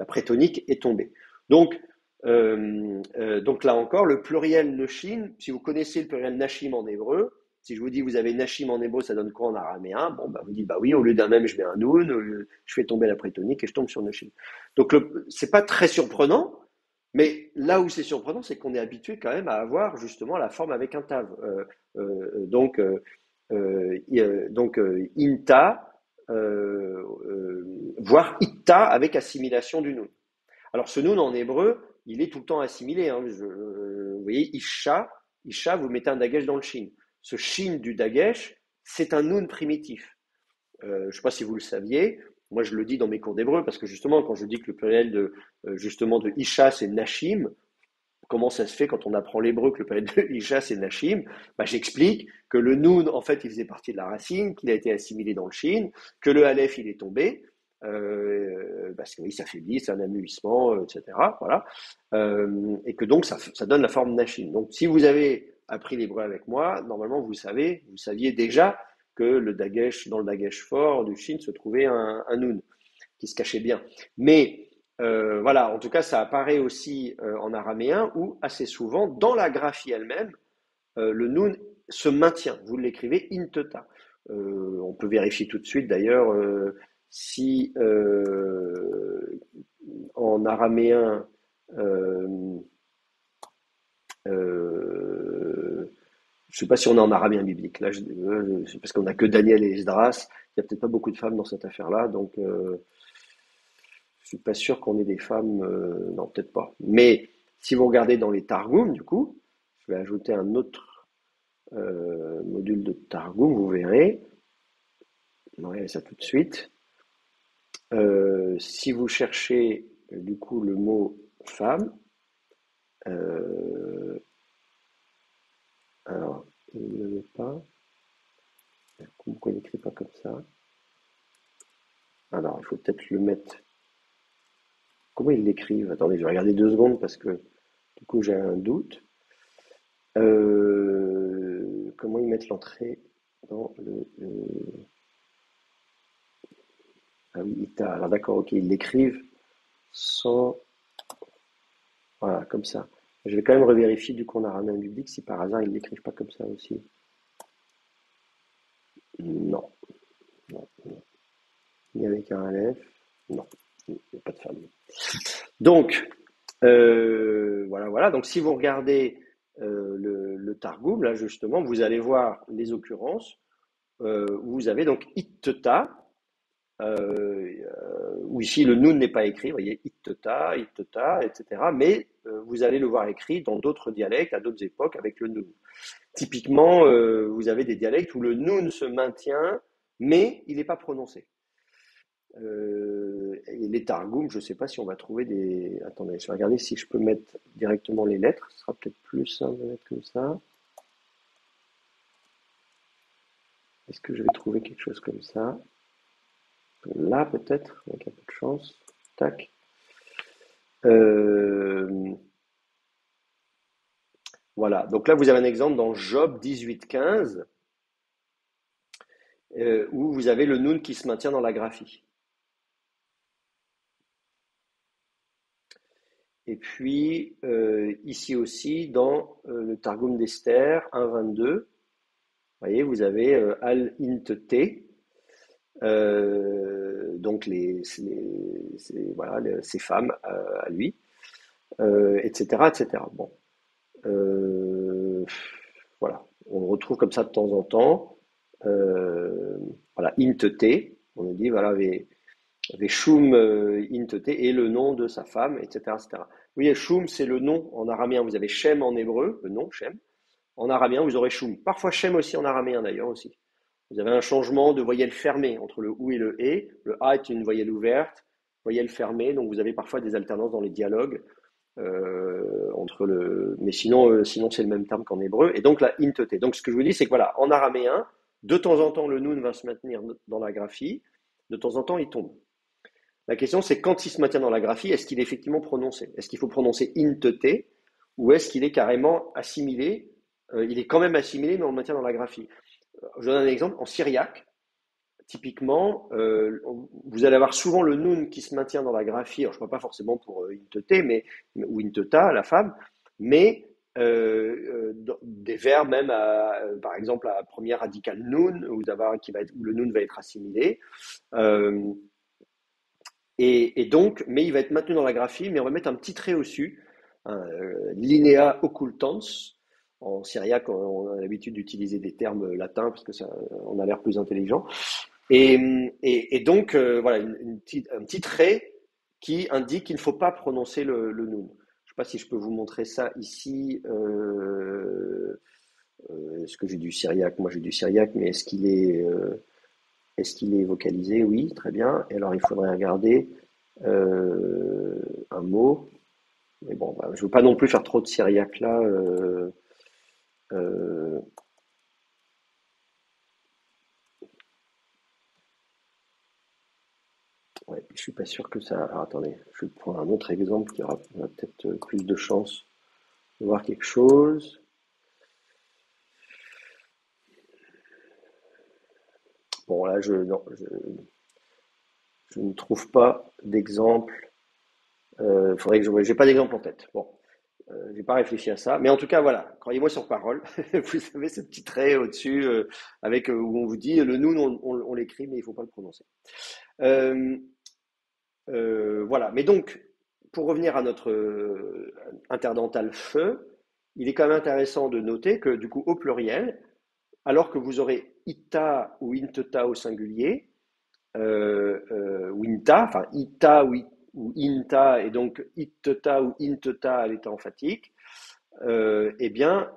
prétonique est tombée. Donc là encore, le pluriel neshin, si vous connaissez le pluriel nashim en hébreu, si je vous dis vous avez nashim en hébreu, ça donne quoi en araméen? Bon, bah vous dites bah oui, au lieu d'un même, je mets un nun, je fais tomber la prétonique et je tombe sur nashim. Donc c'est pas très surprenant, Mais là où c'est surprenant, c'est qu'on est habitué quand même à avoir justement la forme avec un tav. Inta, voire itta avec assimilation du nun. Alors ce nun en hébreu, il est tout le temps assimilé. Hein. Vous voyez, isha, vous mettez un dagesh dans le shin. Ce shin du dagesh, c'est un nun primitif. Je ne sais pas si vous le saviez. Moi, je le dis dans mes cours d'hébreu parce que justement, quand je dis que le pluriel de isha, c'est nashim, comment ça se fait quand on apprend l'hébreu que le pluriel de isha, c'est nashim? J'explique que le nun, en fait, il faisait partie de la racine, qu'il a été assimilé dans le shin, que le aleph, il est tombé, parce que oui, ça faiblit, c'est un amuissement, etc. Voilà. Et que donc, ça donne la forme nashim. Donc, si vous avez appris l'hébreu avec moi, normalement, vous saviez déjà que dans le dagesh fort du shin se trouvait un nun qui se cachait bien. Mais voilà, en tout cas, ça apparaît aussi en araméen où assez souvent, dans la graphie elle-même, le nun se maintient. Vous l'écrivez inteta. On peut vérifier tout de suite d'ailleurs si en araméen je ne sais pas si on est en araméen biblique. Là, parce qu'on n'a que Daniel et Esdras. Il n'y a peut-être pas beaucoup de femmes dans cette affaire-là. Donc, je ne suis pas sûr qu'on ait des femmes. Non, peut-être pas. Mais si vous regardez dans les Targum, du coup, je vais ajouter un autre module de Targum. Vous verrez. On va ça tout de suite. Si vous cherchez, du coup, le mot femme, alors, il ne le met pas. Pourquoi il n'écrit pas comme ça? Alors, il faut peut-être le mettre. Comment ils l'écrivent? Attendez, je vais regarder 2 secondes parce que du coup j'ai un doute. Comment ils mettent l'entrée dans le. Ah oui, Ita. Alors d'accord, ok, ils l'écrivent sans. Voilà, comme ça. Je vais quand même revérifier du coup en araméen biblique si par hasard ils ne l'écrivent pas comme ça aussi. Non. Ni avec un aleph. Non, il n'y a pas de femme. Donc, voilà. Donc, si vous regardez le Targum, là justement, vous allez voir les occurrences où vous avez donc itteta, où ici le nun n'est pas écrit, vous voyez, itteta, etc. Mais vous allez le voir écrit dans d'autres dialectes, à d'autres époques, avec le nun. Typiquement, vous avez des dialectes où le nun se maintient, mais il n'est pas prononcé. Et les Targum, je ne sais pas si on va trouver des. Attendez, je vais regarder si je peux mettre directement les lettres. Ce sera peut-être plus simple de mettre comme ça. Est-ce que je vais trouver quelque chose comme ça? Là, peut-être, avec un peu de chance. Tac. Voilà. Donc là, vous avez un exemple dans Job 18-15, où vous avez le nun qui se maintient dans la graphie. Et puis, ici aussi, dans le Targum d'Esther 1.22, vous voyez, vous avez al-int-t, donc ces femmes à lui, etc., etc. Bon, voilà, on le retrouve comme ça de temps en temps. Voilà, int-t, on nous dit, voilà, Shum Intete et le nom de sa femme, etc. etc. Oui, Shum, c'est le nom en araméen. Vous avez Shem en hébreu, le nom Shem. En araméen, vous aurez Shum. Parfois Shem aussi en araméen d'ailleurs aussi. Vous avez un changement de voyelle fermée entre le ou et le e. Le a est une voyelle ouverte, voyelle fermée. Donc vous avez parfois des alternances dans les dialogues entre le. Mais sinon c'est le même terme qu'en hébreu. Et donc la Intete. Donc ce que je vous dis, c'est que voilà, en araméen, de temps en temps le nun va se maintenir dans la graphie. De temps en temps, il tombe. La question, c'est quand il se maintient dans la graphie, est-ce qu'il est effectivement prononcé? Est-ce qu'il faut prononcer int-t ou est-ce qu'il est carrément assimilé? Il est quand même assimilé, mais on le maintient dans la graphie. Je donne un exemple. En syriaque, typiquement, vous allez avoir souvent le nun qui se maintient dans la graphie. Alors, je ne parle pas forcément pour int-t, ou int-ta, la femme, mais des verbes même, par exemple, à première radicale nun, où le nun va être assimilé. Et donc, mais il va être maintenu dans la graphie, mais on va mettre un petit trait au-dessus linea occultans. En syriaque, on a l'habitude d'utiliser des termes latins parce que on a l'air plus intelligent. Et donc, voilà, un petit trait qui indique qu'il ne faut pas prononcer le noun. Je ne sais pas si je peux vous montrer ça ici. Est-ce que j'ai du syriaque? Moi, j'ai du syriaque, mais est-ce qu'il est vocalisé? Oui, très bien. Et alors, il faudrait regarder un mot. Mais bon, je ne veux pas non plus faire trop de syriaque là. Ouais, je suis pas sûr que ça. Alors, attendez, je vais prendre un autre exemple qui aura peut-être plus de chance de voir quelque chose. Bon, là, non, je ne trouve pas d'exemple. Faudrait que j'ai pas d'exemple en tête. Bon, j'ai pas réfléchi à ça, mais en tout cas, voilà, croyez-moi sur parole. Vous avez ce petit trait au-dessus avec où on vous dit le noun, on l'écrit, mais il faut pas le prononcer. Voilà. Mais donc, pour revenir à notre interdental feu, il est quand même intéressant de noter que du coup, au pluriel, alors que vous aurez ita ou inteta au singulier, ou inta, enfin ita ou inta, et donc itteta ou inteta à l'état emphatique, eh bien,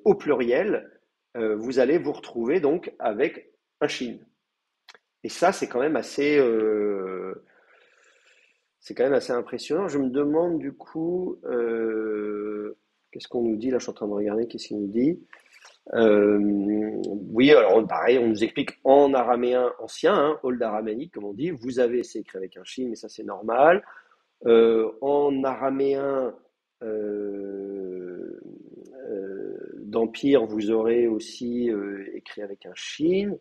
au pluriel, vous allez vous retrouver donc avec un shin. Et ça, c'est quand même assez impressionnant. Je me demande du coup, qu'est-ce qu'on nous dit là? Je suis en train de regarder, qu'est-ce qu'il nous dit? Oui, alors pareil, on nous explique en araméen ancien, hein, old araménique, comme on dit, vous avez, c'est écrit avec un shin, mais ça c'est normal. En araméen d'Empire, vous aurez aussi écrit avec un shin.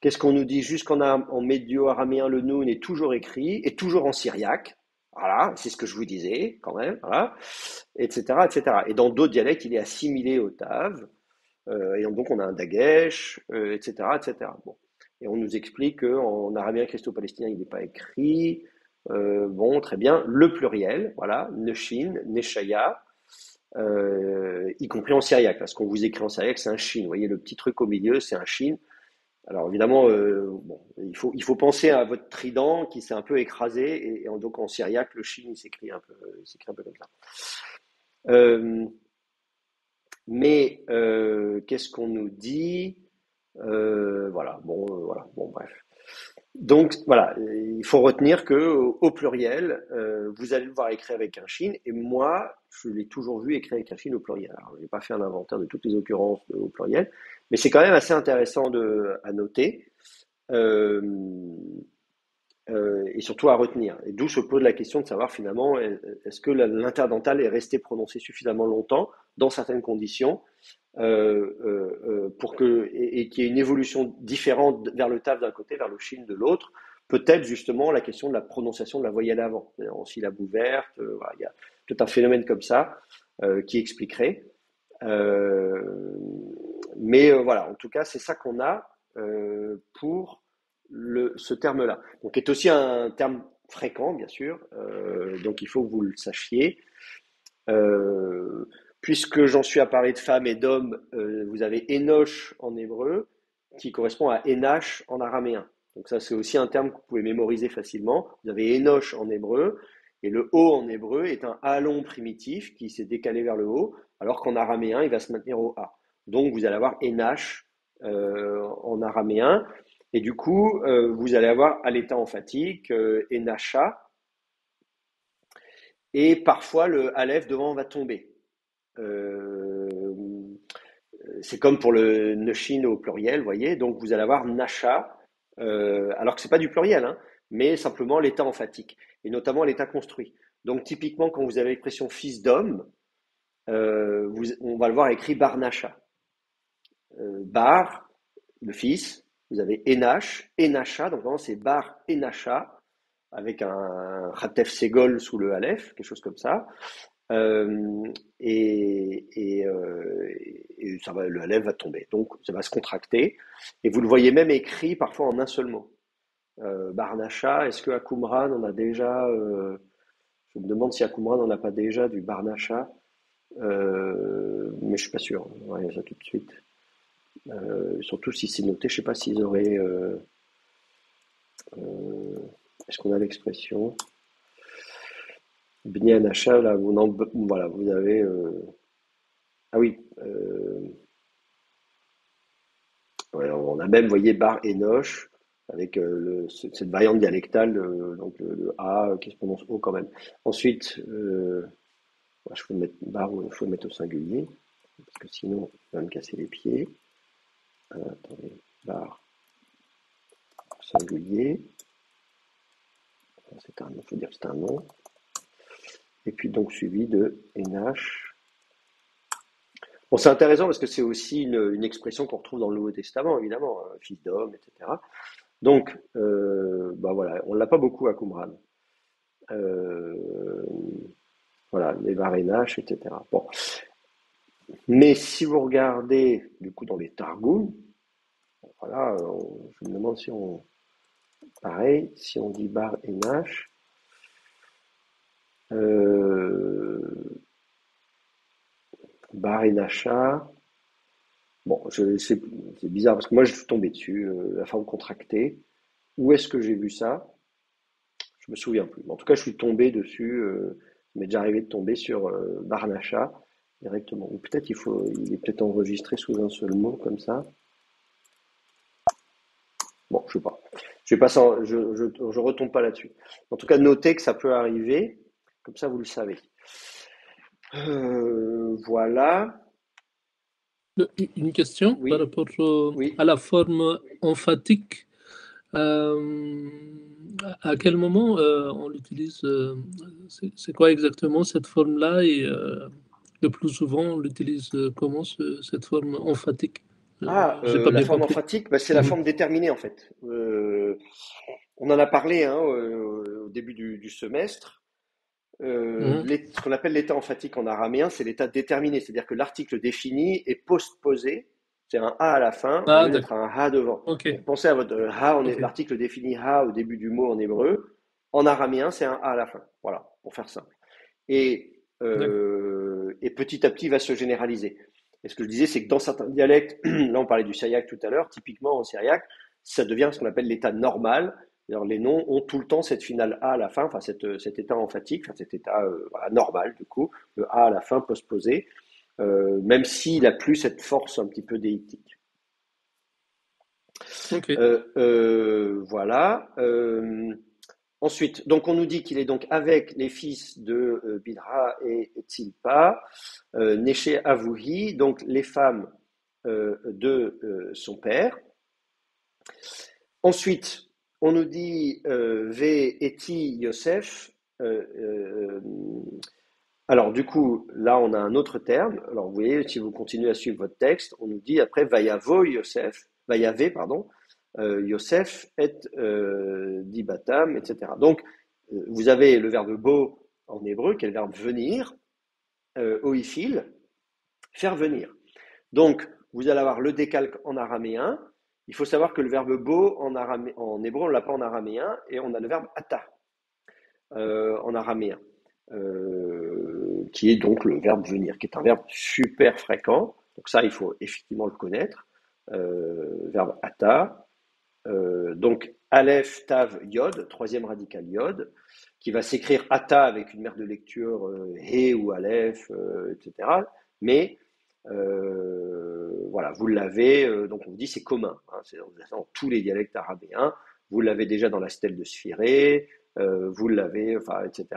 Qu'est-ce qu'on nous dit? En médio-araméen, le noun est toujours écrit, et toujours en syriaque. Voilà, c'est ce que je vous disais, quand même, voilà, etc., etc. Et dans d'autres dialectes, il est assimilé au tav. Et donc on a un dagesh, etc., etc. Bon. Et on nous explique qu'en araméen christo-palestinien, il n'est pas écrit. Bon, très bien. Le pluriel, voilà, neshin, neshaya, y compris en syriaque. Parce qu'on vous écrit en syriaque, c'est un shin. Vous voyez, le petit truc au milieu, c'est un shin. Alors évidemment, bon, il faut penser à votre trident qui s'est un peu écrasé. Et donc en syriaque, le shin, il s'écrit un peu comme ça. Mais qu'est-ce qu'on nous dit? Voilà, bon, bref. Donc voilà, il faut retenir que au pluriel, vous allez le voir écrit avec un shin, et moi, je l'ai toujours vu écrit avec un shin au pluriel. Alors, je n'ai pas fait un inventaire de toutes les occurrences au pluriel, mais c'est quand même assez intéressant à noter. Et surtout à retenir. Et d'où se pose la question de savoir finalement, est-ce que l'interdental est resté prononcé suffisamment longtemps dans certaines conditions pour et qu'il y ait une évolution différente vers le tav d'un côté, vers le shin de l'autre. Peut-être justement la question de la prononciation de la voyelle avant, en syllabe ouverte. Voilà, il y a tout un phénomène comme ça qui expliquerait. Mais voilà, en tout cas, c'est ça qu'on a pour ce terme-là. Donc, qui est aussi un terme fréquent, bien sûr. Donc, il faut que vous le sachiez. Puisque j'en suis à parler de femmes et d'hommes, vous avez Enoch en hébreu, qui correspond à Enash en araméen. Donc ça, c'est aussi un terme que vous pouvez mémoriser facilement. Vous avez Enoch en hébreu, et le O en hébreu est un A long primitif qui s'est décalé vers le haut, alors qu'en araméen, il va se maintenir au A. Donc vous allez avoir Enash en araméen, et du coup, vous allez avoir à l'état emphatique Enasha, et parfois le Aleph devant va tomber. C'est comme pour le Neshin au pluriel, vous voyez. Donc vous allez avoir Nasha, alors que c'est pas du pluriel, hein, mais simplement l'état emphatique, et notamment l'état construit. Donc typiquement, quand vous avez l'expression fils d'homme, on va le voir écrit Bar Nasha. Bar, le fils, vous avez Enash, Enasha, donc vraiment c'est Bar Enasha, avec un Ratef Segol sous le Aleph, quelque chose comme ça. Et ça va, le Aleph va tomber. Donc ça va se contracter. Et vous le voyez même écrit parfois en un seul mot. Barnacha, est-ce que à Qumran on a déjà. Je me demande si à Qumran, on n'a pas déjà du Barnacha, mais je suis pas sûr. On va regarder ça tout de suite. Surtout si c'est noté, je sais pas s'ils auraient. Est-ce qu'on a l'expression Bnei Nacha, là, voilà, vous avez. Ah oui. Ouais, on a même, vous voyez, Bar Enoch, avec cette variante dialectale, donc le A qui se prononce O quand même. Ensuite, je peux mettre Bar, il faut le mettre au singulier, parce que sinon, il va me casser les pieds. Attendez, Bar, singulier. C'est un nom, il faut dire que c'est un nom. Et puis donc suivi de Enoch. Bon, c'est intéressant parce que c'est aussi une expression qu'on retrouve dans le Nouveau Testament, évidemment, fils d'homme, etc. Donc, voilà, on ne l'a pas beaucoup à Qumran. Voilà, les Varénaches, etc. Bon. Mais si vous regardez, du coup, dans les Targums, voilà, je me demande si on. Pareil, si on dit Bar et Nash, Bar et Nacha, bon, c'est bizarre parce que moi je suis tombé dessus, la forme contractée. Où est-ce que j'ai vu ça? Je me souviens plus. En tout cas, je suis tombé dessus. Il m'est déjà arrivé de tomber sur Barnacha directement. Ou peut-être il est peut-être enregistré sous un seul mot comme ça. Bon, je sais pas. Je retombe pas là-dessus. En tout cas, notez que ça peut arriver. Comme ça, vous le savez. Voilà. Une question Oui. par rapport Oui. à la forme emphatique. À quel moment on l'utilise c'est quoi exactement cette forme-là et le plus souvent on l'utilise comment cette forme emphatique? J'ai pas La bien forme compris. emphatique, c'est la forme déterminée en fait. On en a parlé au début du semestre. Ce qu'on appelle l'état emphatique en araméen, c'est l'état déterminé, c'est-à-dire que l'article défini est postposé, c'est un A à la fin, au lieu d'être un Ha devant. Ok. Donc, pensez à votre Ha, Ok. l'article défini Ha au début du mot en hébreu. En araméen, c'est un A à la fin. Voilà, pour faire simple. Et petit à petit, il va se généraliser. Et ce que je disais, c'est que dans certains dialectes, là on parlait du syriaque tout à l'heure, typiquement en syriaque, ça devient ce qu'on appelle l'état normal. Alors, les noms ont tout le temps cette finale A à la fin, enfin cet état emphatique, enfin cet état normal du coup, le A à la fin postposé, même s'il n'a plus cette force un petit peu déictique. Ok. Voilà. Ensuite, donc on nous dit qu'il est donc avec les fils de Bidra et Tzilpa, Néché Avouhi, donc les femmes de son père. Ensuite, on nous dit Ve Eti Yosef. Alors du coup, là on a un autre terme. Alors vous voyez, si vous continuez à suivre votre texte, on nous dit après Vayavo Yosef, Vayave, pardon, Yosef et Dibatam, etc. Donc vous avez le verbe bo en hébreu, qui est le verbe venir, oifil, faire venir. Donc vous allez avoir le décalque en araméen. Il faut savoir que le verbe bo en hébreu, on ne l'a pas en araméen, et on a le verbe ata en araméen, qui est donc le verbe venir, qui est un verbe super fréquent. Donc ça, il faut effectivement le connaître. Verbe ata. Donc Aleph, Tav, Yod, troisième radical Yod, qui va s'écrire ata avec une mère de lecture He ou Aleph, etc. Mais voilà, vous l'avez, donc on vous dit c'est commun, hein, c'est dans tous les dialectes araméens. Vous l'avez déjà dans la stèle de Sphiré, vous l'avez, enfin, etc.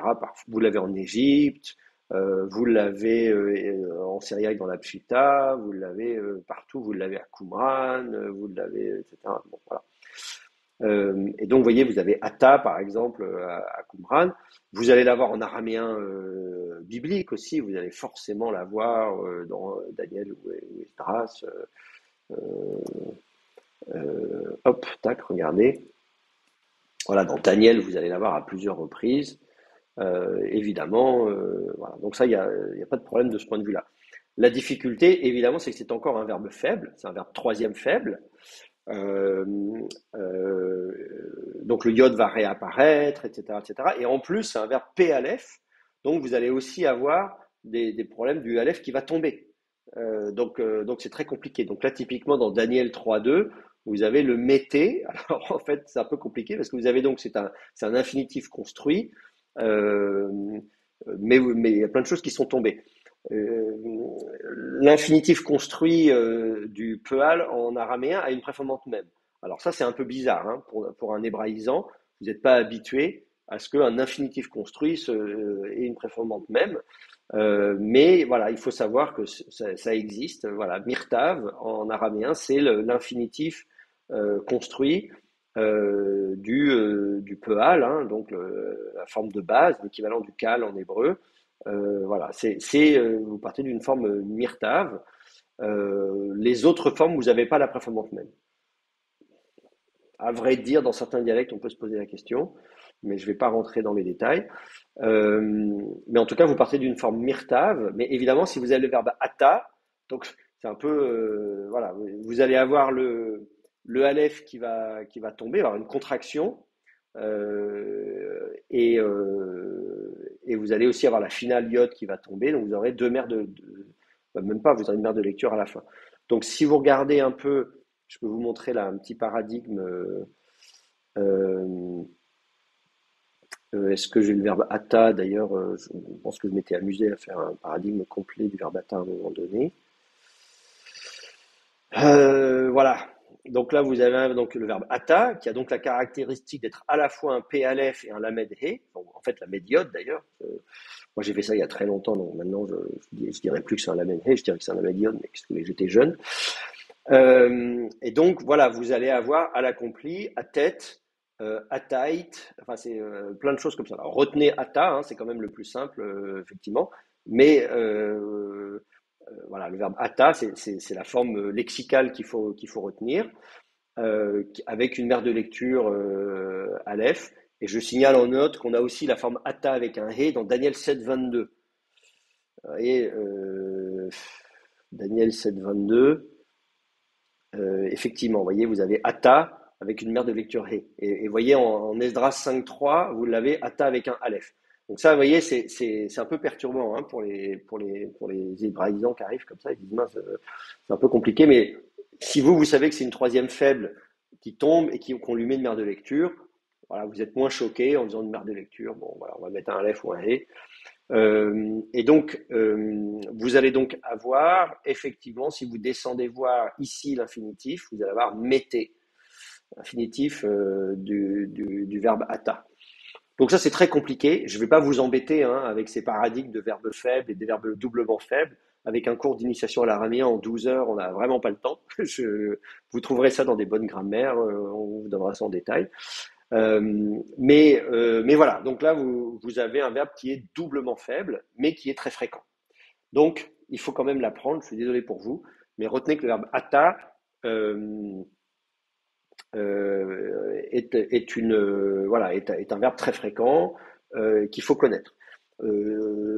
Vous l'avez en Égypte, vous l'avez en syriaque dans la Pshita, vous l'avez partout, vous l'avez à Qumran, vous l'avez, etc. Bon, voilà. Et donc, vous voyez, vous avez Ata, par exemple, à Qumran. Vous allez l'avoir en araméen biblique aussi. Vous allez forcément l'avoir dans Daniel ou Esdras. Hop, tac, regardez. Voilà, dans Daniel, vous allez l'avoir à plusieurs reprises. Évidemment, voilà. Donc ça, il y a pas de problème de ce point de vue-là. La difficulté, évidemment, c'est que c'est encore un verbe faible. C'est un verbe troisième faible. Donc le yod va réapparaître, etc., etc. Et en plus, c'est un verbe P-Aleph. Donc, vous allez aussi avoir des problèmes du Aleph qui va tomber. Donc, c'est très compliqué. Donc là, typiquement, dans Daniel 3.2, vous avez le mété. Alors, en fait, c'est un peu compliqué parce que vous avez donc, c'est un infinitif construit, mais il y a plein de choses qui sont tombées. L'infinitif construit du Peal en araméen a une préformante même. Alors ça, c'est un peu bizarre hein, pour un hébraïsant. Vous n'êtes pas habitué à ce qu'un infinitif construit ait une préformante même. Mais voilà, il faut savoir que ça existe. Voilà, mirtav en araméen, c'est l'infinitif construit du Peal, hein, donc la forme de base, l'équivalent du kal en hébreu. Voilà, vous partez d'une forme mirtav. Les autres formes, vous n'avez pas la préformante même. À vrai dire, dans certains dialectes, on peut se poser la question, mais je ne vais pas rentrer dans les détails. Mais en tout cas, vous partez d'une forme mirtav. Mais évidemment, si vous avez le verbe ata, donc c'est un peu, voilà, vous allez avoir le aleph qui va tomber, avoir une contraction, et vous allez aussi avoir la finale yod qui va tomber. Donc vous aurez deux mères même pas, vous aurez une mère de lecture à la fin. Donc si vous regardez un peu, je peux vous montrer là un petit paradigme. Est-ce que j'ai le verbe ata d'ailleurs je pense que je m'étais amusé à faire un paradigme complet du verbe ata à un moment donné. Voilà. Donc là, vous avez donc le verbe ata, qui a donc la caractéristique d'être à la fois un p aleph et un lamed he. Donc, en fait, la médiode d'ailleurs. Moi, j'ai fait ça il y a très longtemps, donc maintenant, je dirais plus que c'est un lamed he, je dirais que c'est un lamed mais qu'est-ce que j'étais jeune. Et donc, voilà, vous allez avoir à l'accompli, à tête, atait, enfin, c'est plein de choses comme ça. Alors, retenez ata, hein, c'est quand même le plus simple, effectivement, mais voilà, le verbe ata, c'est la forme lexicale qu'il faut retenir, avec une mère de lecture aleph. Et je signale en note qu'on a aussi la forme ata avec un he dans Daniel 7.22. Et Daniel 7.22, effectivement, vous voyez, vous avez ata avec une mère de lecture he. Et vous voyez, en Esdras 5.3, vous l'avez ata avec un aleph. Donc ça, vous voyez, c'est un peu perturbant hein, pour les hébraïsants qui arrivent comme ça. Ils disent, mince, c'est un peu compliqué, mais si vous savez que c'est une troisième faible qui tombe et qu'on lui met une mère de lecture, voilà, vous êtes moins choqué en faisant une mère de lecture. Bon, voilà, on va mettre un aleph ou un he. Et donc, vous allez donc avoir, effectivement, si vous descendez voir ici l'infinitif, vous allez avoir mété, infinitif du verbe ata. Donc ça, c'est très compliqué. Je ne vais pas vous embêter hein, avec ces paradigmes de verbes faibles et des verbes doublement faibles. Avec un cours d'initiation à l'araméen en 12 heures, on n'a vraiment pas le temps. Vous trouverez ça dans des bonnes grammaires, on vous donnera ça en détail. Mais voilà, donc là, vous avez un verbe qui est doublement faible, mais qui est très fréquent. Donc, il faut quand même l'apprendre, je suis désolé pour vous, mais retenez que le verbe ata est un verbe très fréquent qu'il faut connaître.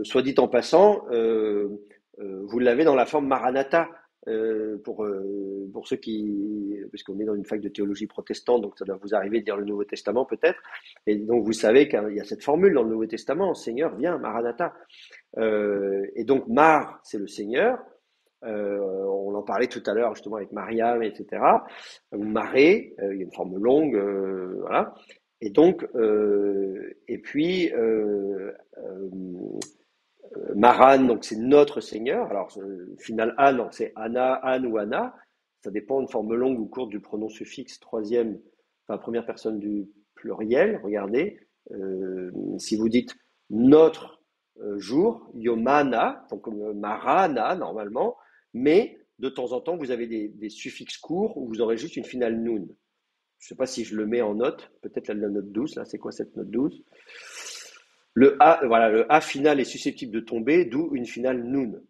Soit dit en passant, vous l'avez dans la forme maranatha, pour ceux qui, puisqu'on est dans une fac de théologie protestante, donc ça doit vous arriver de lire le Nouveau Testament peut-être, et donc vous savez qu'il y a cette formule dans le Nouveau Testament, Seigneur, viens, Maranatha. Et donc Mar, c'est le Seigneur, on en parlait tout à l'heure justement avec Mariam, etc. Maré, il y a une forme longue, voilà. Et donc, et puis Maran, donc c'est notre Seigneur. Alors, final An, donc c'est Anna, An ou Anna. Ça dépend d'une forme longue ou courte du pronom suffixe troisième, enfin première personne du pluriel. Regardez, si vous dites notre jour, Yomana, donc Marana normalement, mais de temps en temps vous avez des suffixes courts où vous aurez juste une finale noun. Je ne sais pas si je le mets en note, peut-être la note 12, là c'est quoi cette note 12? Le A final est susceptible de tomber, d'où une finale noun.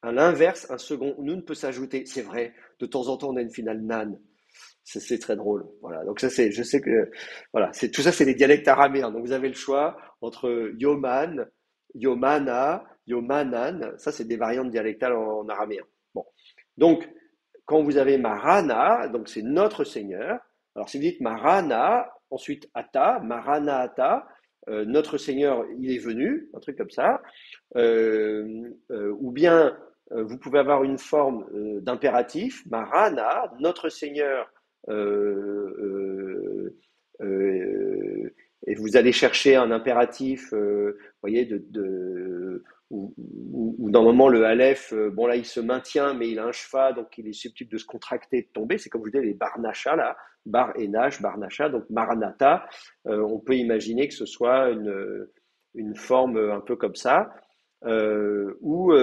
À l'inverse, un second noun peut s'ajouter. C'est vrai, de temps en temps, on a une finale nan. C'est très drôle. Voilà. Donc ça, je sais que, voilà, tout ça, c'est les dialectes araméens. Donc vous avez le choix entre yoman, yomana, yomanan. Ça, c'est des variantes dialectales en araméen. Bon. Donc, quand vous avez marana, donc c'est notre Seigneur. Alors si vous dites marana, ensuite ata, marana ata, notre Seigneur, il est venu, un truc comme ça, ou bien vous pouvez avoir une forme d'impératif, Marana, notre Seigneur, et vous allez chercher un impératif, voyez, où normalement le Aleph, bon là il se maintient, mais il a un shva, donc il est susceptible de se contracter, de tomber. C'est comme je vous disais, les barnacha là, bar et nash, barnacha, donc maranatha. On peut imaginer que ce soit une forme un peu comme ça, ou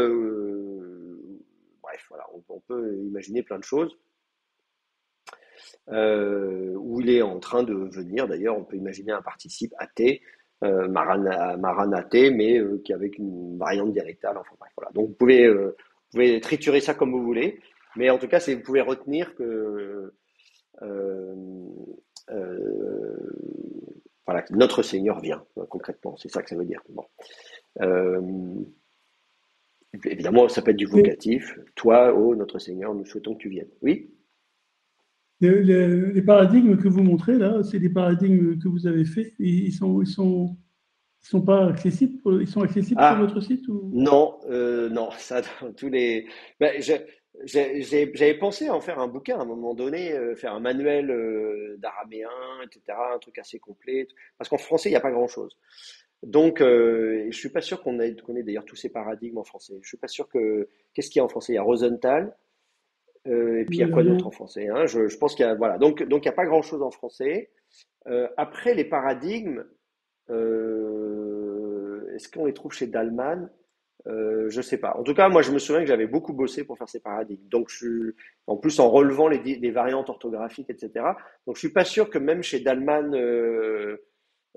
bref, voilà, on peut imaginer plein de choses. Où il est en train de venir. D'ailleurs, on peut imaginer un participe athée, maranaté, mais qui avec une variante dialectale. Enfin bref, voilà. Donc vous pouvez triturer ça comme vous voulez, mais en tout cas, vous pouvez retenir que euh, euh, voilà, notre Seigneur vient concrètement. C'est ça que ça veut dire. Bon. Euh, Évidemment, ça peut être du vocatif. Toi, oh notre Seigneur, nous souhaitons que tu viennes. Oui. Les paradigmes que vous montrez là, c'est des paradigmes que vous avez faits. Ils sont pas accessibles. Ils sont accessibles sur votre site ou... Non, non, ça dans tous les. Ben, j'avais pensé à en faire un bouquin à un moment donné, faire un manuel d'araméen, etc., un truc assez complet, parce qu'en français il n'y a pas grand-chose. Donc, je suis pas sûr qu'on ait d'ailleurs tous ces paradigmes en français. Je suis pas sûr que. Qu'est-ce qu'il y a en français? Il y a Rosenthal, et puis il y a quoi d'autre en français, hein? Je pense qu'il y a voilà. Donc il n'y a pas grand-chose en français. Après les paradigmes. Est-ce qu'on les trouve chez Dalman? Je sais pas. En tout cas, moi, je me souviens que j'avais beaucoup bossé pour faire ces paradigmes. Donc, en plus, en relevant les variantes orthographiques, etc. Donc, je suis pas sûr que même chez Dalman,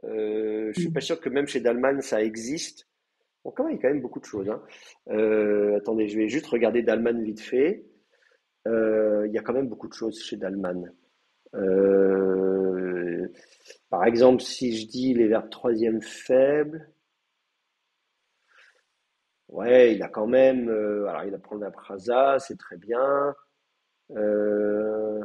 je suis pas sûr que même chez Dalman, ça existe. Bon, quand même, il y a quand même beaucoup de choses, hein. Attendez, je vais juste regarder Dalman vite fait. Il y a quand même beaucoup de choses chez Dalman. Euh, Par exemple, si je dis les verbes troisième faible, ouais, il a quand même. Alors, il apprend la prasa, c'est très bien. Euh,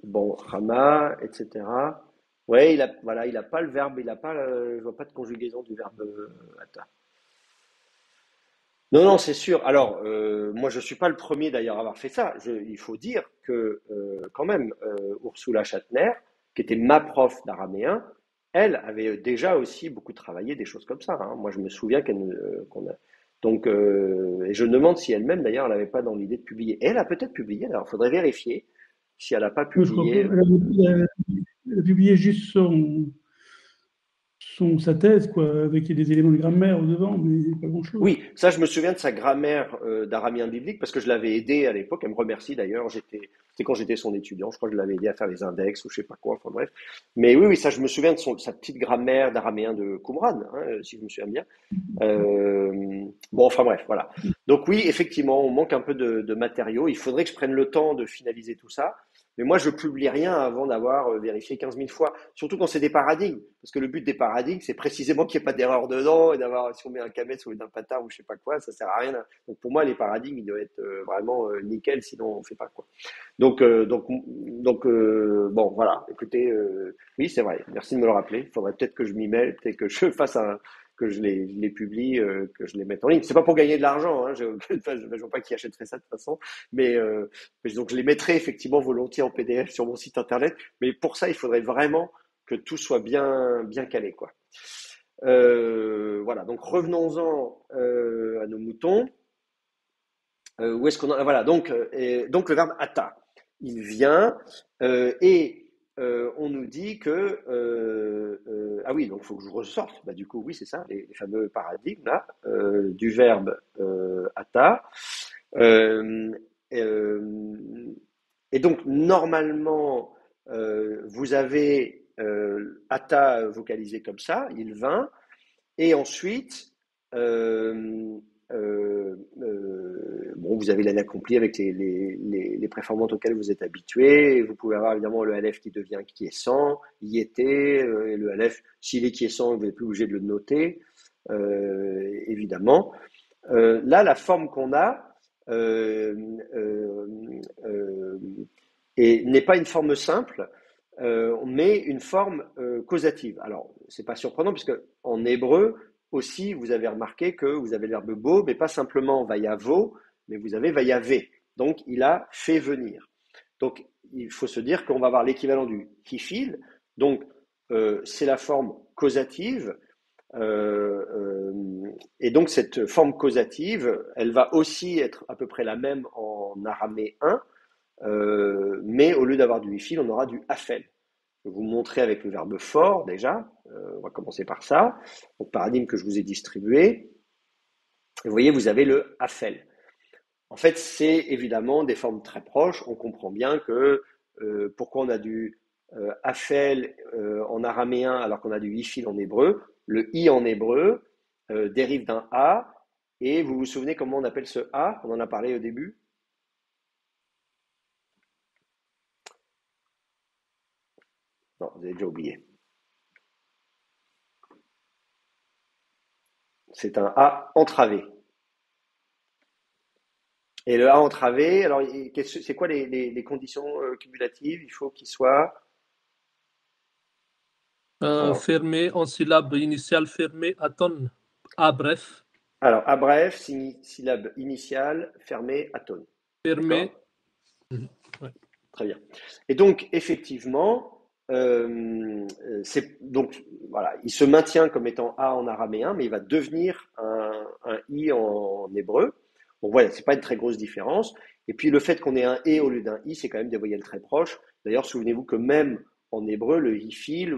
bon, Rama, etc. Ouais, voilà, il a pas le verbe, il a pas, je vois pas de conjugaison du verbe ata. Non, non, c'est sûr. Alors, moi, je suis pas le premier d'ailleurs à avoir fait ça. Il faut dire que, quand même, Ursula Schattner, qui était ma prof d'araméen, elle avait déjà aussi beaucoup travaillé des choses comme ça, hein. Moi, je me souviens qu'on a. Donc, et je me demande si elle-même, d'ailleurs, elle n'avait pas dans l'idée de publier. Elle a peut-être publié, alors il faudrait vérifier si elle n'a pas Je crois publié. pas. Elle a publié juste sa thèse, quoi, avec des éléments de grammaire au devant, mais pas grand-chose. Oui, ça, je me souviens de sa grammaire d'aramien biblique parce que je l'avais aidé à l'époque. Elle me remercie d'ailleurs. C'était quand j'étais son étudiant. Je crois que je l'avais aidé à faire les index ou je sais pas quoi. Enfin bref. Mais oui, oui, ça, je me souviens de sa petite grammaire d'araméen de Qumran, hein, si je me souviens bien. Bon, enfin bref, voilà. Donc oui, effectivement, on manque un peu de matériaux. Il faudrait que je prenne le temps de finaliser tout ça. Mais moi, je publie rien avant d'avoir vérifié 15 000 fois. Surtout quand c'est des paradigmes. Parce que le but des paradigmes, c'est précisément qu'il n'y ait pas d'erreur dedans et d'avoir, si on met un kametz au lieu d'un patard ou je sais pas quoi, ça sert à rien. Donc pour moi, les paradigmes, ils doivent être vraiment nickel, sinon on fait pas quoi. Bon, voilà. Écoutez, oui, c'est vrai. Merci de me le rappeler. Il faudrait peut-être que je m'y mette et que je fasse que je les publie, que je les mette en ligne. C'est pas pour gagner de l'argent, hein. Je vois pas qui achèterait ça de toute façon, mais donc je les mettrai effectivement volontiers en PDF sur mon site internet. Mais pour ça, il faudrait vraiment que tout soit bien calé, quoi. Voilà. Donc revenons-en à nos moutons. Où est-ce qu'on en... Voilà. Donc le verbe ata, il vient et on nous dit que ah oui, donc il faut que je ressorte. Bah, du coup, oui, c'est ça, les fameux paradigmes là, du verbe ata. Euh, euh, et donc, normalement, vous avez ata vocalisé comme ça, il vint, et ensuite, euh, bon, vous avez l'accompli avec les préformantes auxquelles vous êtes habitué. Vous pouvez avoir évidemment le Aleph qui devient quiescent, y était, et le Aleph, s'il est quiescent, vous n'êtes plus obligé de le noter, évidemment. Là, la forme qu'on a euh, euh, euh, n'est pas une forme simple. on met une forme causative. Alors, c'est pas surprenant, puisque en hébreu aussi, vous avez remarqué que vous avez le verbe beau, mais pas simplement vayavo, mais vous avez vayavé. Donc, il a fait venir. Donc, il faut se dire qu'on va avoir l'équivalent du hifil. Donc, c'est la forme causative. Et donc, cette forme causative, elle va aussi être à peu près la même en araméen, mais au lieu d'avoir du hifil, on aura du afel. Je vais vous montrer avec le verbe fort déjà. On va commencer par ça. Donc, paradigme que je vous ai distribué. Vous voyez, vous avez le afel. En fait, c'est évidemment des formes très proches. On comprend bien que pourquoi on a du afel en araméen alors qu'on a du hifil en hébreu. Le i en hébreu dérive d'un a. Et vous vous souvenez comment on appelle ce a? On en a parlé au début. Non, vous avez déjà oublié. C'est un a entravé. Et le a entravé, alors c'est quoi les conditions cumulatives? Il faut qu'il soit fermé en syllabe initiale fermée atone. A bref. Alors, a bref, syllabe initiale fermée atone. Fermé. Ouais. Très bien. Et donc, effectivement, donc voilà, il se maintient comme étant a en araméen, mais il va devenir un i en hébreu. Bon, voilà, c'est pas une très grosse différence. Et puis le fait qu'on ait un et au lieu d'un i, c'est quand même des voyelles très proches. D'ailleurs, souvenez-vous que même en hébreu, le hifil,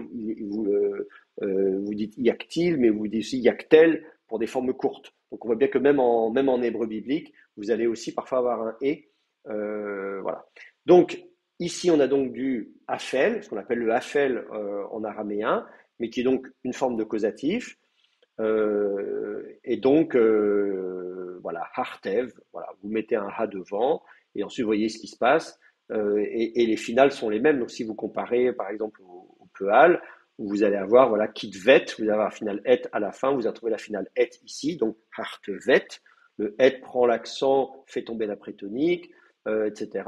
vous dites yaktil, mais vous dites aussi yaktel pour des formes courtes. Donc on voit bien que même en hébreu biblique, vous allez aussi parfois avoir un et. Voilà. Donc, ici, on a donc du afel, ce qu'on appelle le afel en araméen, mais qui est donc une forme de causatif. Et donc, voilà, hartev, voilà, vous mettez un ha devant, et ensuite, vous voyez ce qui se passe. Et les finales sont les mêmes. Donc, si vous comparez, par exemple, au Peal, vous allez avoir, voilà, kitvet, vous allez avoir la finale et à la fin, vous allez trouver la finale et ici, donc hartevet. Le et prend l'accent, fait tomber la prétonique, etc.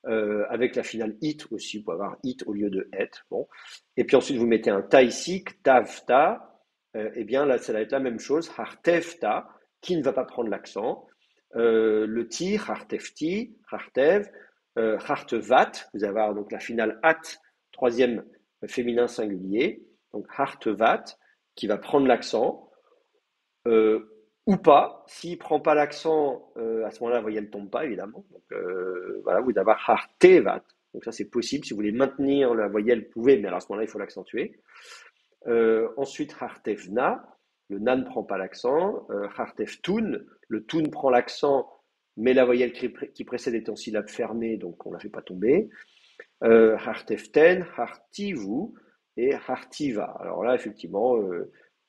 Avec la finale it aussi, vous pouvez avoir it au lieu de et. Bon. Et puis ensuite, vous mettez un ta ici, ktavta. Eh bien là, ça va être la même chose, hartevta, qui ne va pas prendre l'accent. Le ti, hartevti, hartev, hartevat, vous allez avoir donc la finale at, troisième féminin singulier, donc hartevat, qui va prendre l'accent. Ou pas, s'il ne prend pas l'accent, à ce moment-là, la voyelle ne tombe pas, évidemment. Donc voilà, vous allez avoir hartevat. Donc ça, c'est possible. Si vous voulez maintenir la voyelle, vous pouvez, mais alors à ce moment-là, il faut l'accentuer. Ensuite, hartevna, le na ne prend pas l'accent. Hartevtun, le tun prend l'accent, mais la voyelle qui précède est en syllabe fermée, donc on ne la fait pas tomber. Hartevten, hartivu et hartiva. Alors là, effectivement,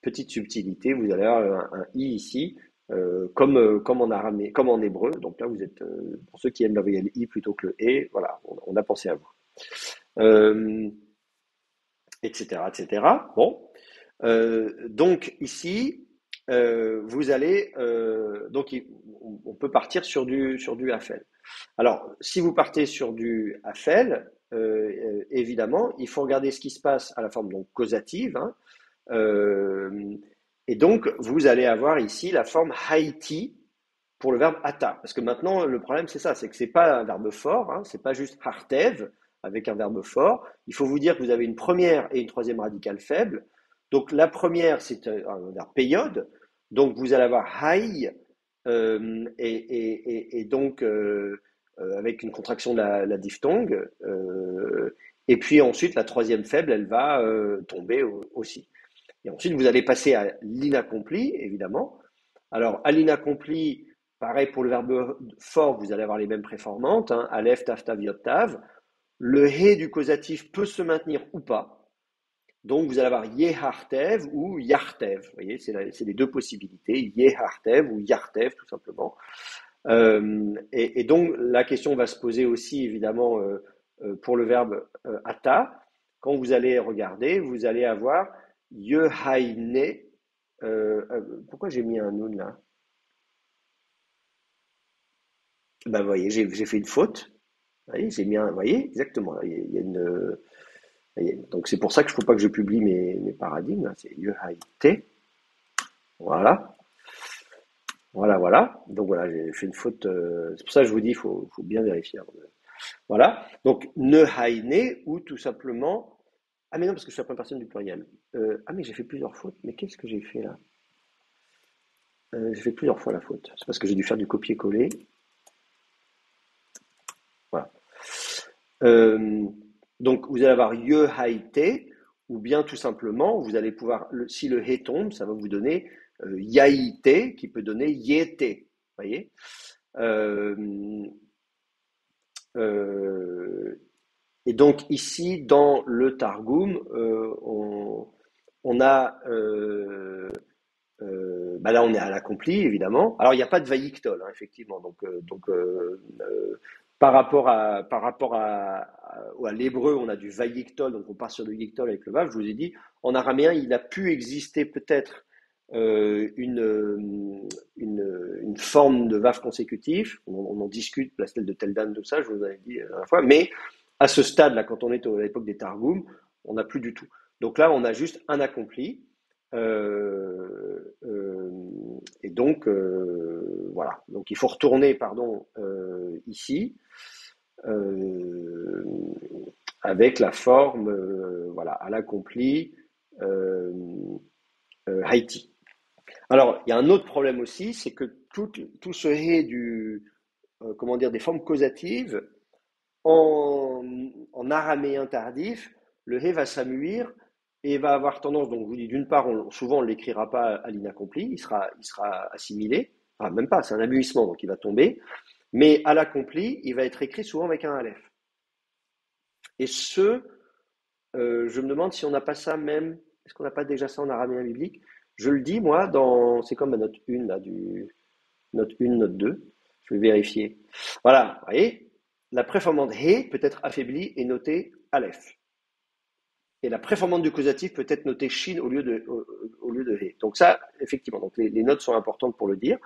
petite subtilité, vous allez avoir un i ici, comme en araméen, comme en hébreu. Donc là, vous êtes, pour ceux qui aiment la voyelle i plutôt que le e, voilà, on a pensé à vous. Etc., etc. Bon. Donc ici, vous allez, donc on peut partir sur du afel. Alors, si vous partez sur du afel, évidemment, il faut regarder ce qui se passe à la forme donc causative, hein, et donc vous allez avoir ici la forme haïti pour le verbe ata, parce que maintenant le problème c'est ça, c'est que c'est pas un verbe fort, hein, c'est pas juste hartev avec un verbe fort. Il faut vous dire que vous avez une première et une troisième radicale faible. Donc la première, c'est un verbe période. Donc vous allez avoir haï, et donc avec une contraction de la diphtongue. Et puis ensuite, la troisième faible, elle va tomber aussi. Et ensuite, vous allez passer à l'inaccompli, évidemment. Alors, à l'inaccompli, pareil pour le verbe fort, vous allez avoir les mêmes préformantes, hein, aleph, tav, tav, yod, tav. Le he du causatif peut se maintenir ou pas. Donc, vous allez avoir yehartev ou yartev. Vous voyez, c'est les deux possibilités, yehartev ou yartev, tout simplement. Et donc, la question va se poser aussi, évidemment, pour le verbe ata. Quand vous allez regarder, vous allez avoir yehaine. Pourquoi j'ai mis un nun là? Ben, vous voyez, j'ai fait une faute. Vous voyez, j'ai mis un, vous voyez, exactement. Il y a une, Voyez, donc c'est pour ça qu'il ne faut pas que je publie mes paradigmes. Là. C'est Yehaïté. Voilà. Voilà. Donc voilà, j'ai fait une faute. C'est pour ça que je vous dis, il faut bien vérifier. Voilà. Donc ne haïne ou tout simplement. Ah mais non, parce que je suis la première personne du pluriel. Ah mais j'ai fait plusieurs fautes. Mais qu'est-ce que j'ai fait là? J'ai fait plusieurs fois la faute. C'est parce que j'ai dû faire du copier-coller. Voilà. Donc vous allez avoir ye haïté, ou bien tout simplement, vous allez pouvoir, si le hé tombe, ça va vous donner yaïté, qui peut donner yété. Voyez. Et donc ici, dans le Targum, on a bah là, on est à l'accompli, évidemment. Alors, il n'y a pas de vaïktol, hein, effectivement. Donc, par rapport à l'hébreu, on a du vaïktol, donc on part sur le yiktol avec le vav. Je vous ai dit, en araméen, il a pu exister peut-être une forme de vav consécutif. On en discute, la stèle de Teldan, tout ça, je vous avais dit la dernière fois. Mais à ce stade-là, quand on est à l'époque des Targum, on n'a plus du tout. Donc là, on a juste un accompli. Et donc, voilà. Donc, il faut retourner, ici, avec la forme, voilà, à l'accompli, Haïti. Alors, il y a un autre problème aussi, c'est que tout ce hé des formes causatives, en araméen tardif, le hé va s'amuir et va avoir tendance, donc je vous dis, d'une part, souvent on ne l'écrira pas à l'inaccompli, il sera assimilé, enfin même pas, c'est un amuissement, donc il va tomber, mais à l'accompli, il va être écrit souvent avec un aleph. Et je me demande si on n'a pas ça même, est-ce qu'on n'a pas déjà ça en araméen biblique? Je le dis, moi, c'est comme ma note 1, là, note 1, note 2, je vais vérifier. Voilà, vous voyez, la préformante hé peut être affaiblie et notée aleph. Et la préformante du causatif peut être notée shin au lieu de hé. Donc ça, effectivement, donc les notes sont importantes pour le dire.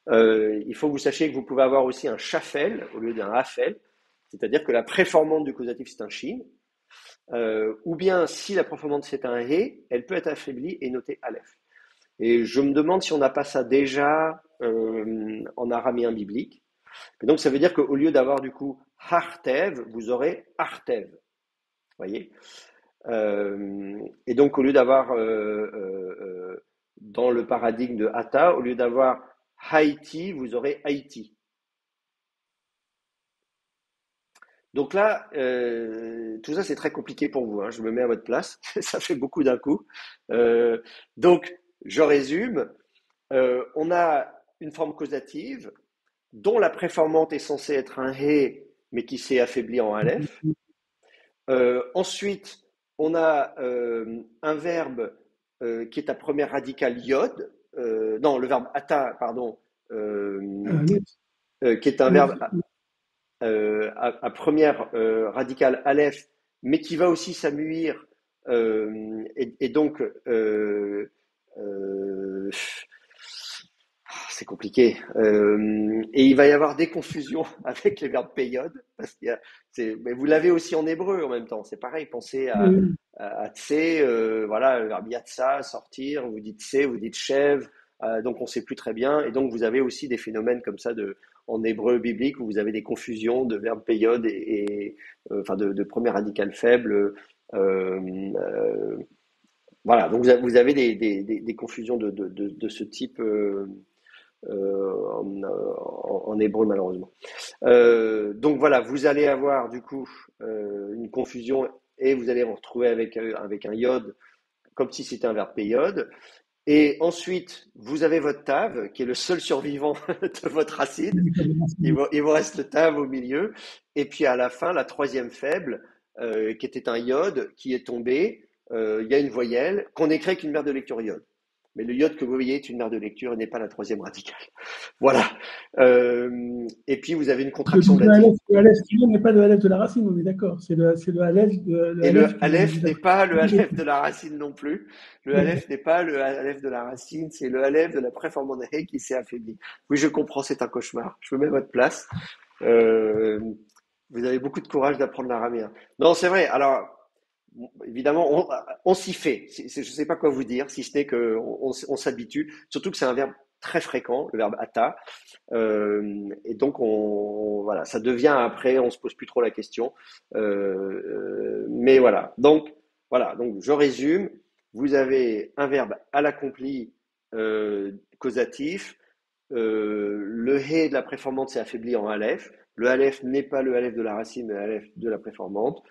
Il faut que vous sachiez que vous pouvez avoir aussi un shafel au lieu d'un hafel, c'est-à-dire que la préformante du causatif c'est un shin, ou bien si la préformante c'est un hé, elle peut être affaiblie et notée aleph. Et je me demande si on n'a pas ça déjà en araméen biblique. Et donc ça veut dire qu'au lieu d'avoir du coup hartev, vous aurez artev. Vous voyez? Et donc, au lieu d'avoir, dans le paradigme de Hata, au lieu d'avoir Haïti, vous aurez Haïti. Donc là, tout ça, c'est très compliqué pour vous. Hein. Je me mets à votre place. Ça fait beaucoup d'un coup. Donc, je résume. On a une forme causative dont la préformante est censée être un Hé, mais qui s'est affaibli en Aleph. Ensuite, on a un verbe qui est à première radicale yod, non, le verbe ata, pardon, qui est un verbe à première radicale aleph, mais qui va aussi s'amuir, et donc c'est compliqué. Et il va y avoir des confusions avec les verbes période, parce mais vous l'avez aussi en hébreu en même temps. C'est pareil, pensez à tse, voilà, le verbe yatsa, sortir, vous dites tse, vous dites shev, donc on ne sait plus très bien. Et donc vous avez aussi des phénomènes comme ça en hébreu biblique où vous avez des confusions de verbes période enfin de première radicale faible. Voilà, donc vous avez des confusions de ce type. En hébreu malheureusement. Donc voilà, vous allez avoir du coup une confusion et vous allez vous retrouver avec un yod comme si c'était un verbe période. Et ensuite, vous avez votre tav qui est le seul survivant de votre racine. Il vous reste le tav au milieu. Et puis à la fin, la troisième faible qui était un yod qui est tombé. Il y a une voyelle qu'on écrit avec une mère de lecture yod. Mais le yod que vous voyez est une mère de lecture et n'est pas la troisième radicale. Voilà. Et puis vous avez une contraction de la Le aleph n'est pas le aleph de la racine, on est d'accord. C'est le aleph de Et le aleph n'est pas le aleph de la racine non plus. Le aleph n'est pas le aleph de la racine, c'est le aleph de la préformante hé qui s'est affaibli. Oui, je comprends, c'est un cauchemar. Je me mets à votre place. Vous avez beaucoup de courage d'apprendre l'araméen. Non, c'est vrai. Alors, évidemment, on s'y fait. Je ne sais pas quoi vous dire, si ce n'est qu'on s'habitue. Surtout que c'est un verbe très fréquent, le verbe ata. Et donc, voilà, ça devient après, on se pose plus trop la question. Mais voilà. Donc, je résume. Vous avez un verbe à l'accompli causatif. Le hé de la préformante s'est affaibli en aleph. Le aleph n'est pas le aleph de la racine, mais l'aleph de la préformante.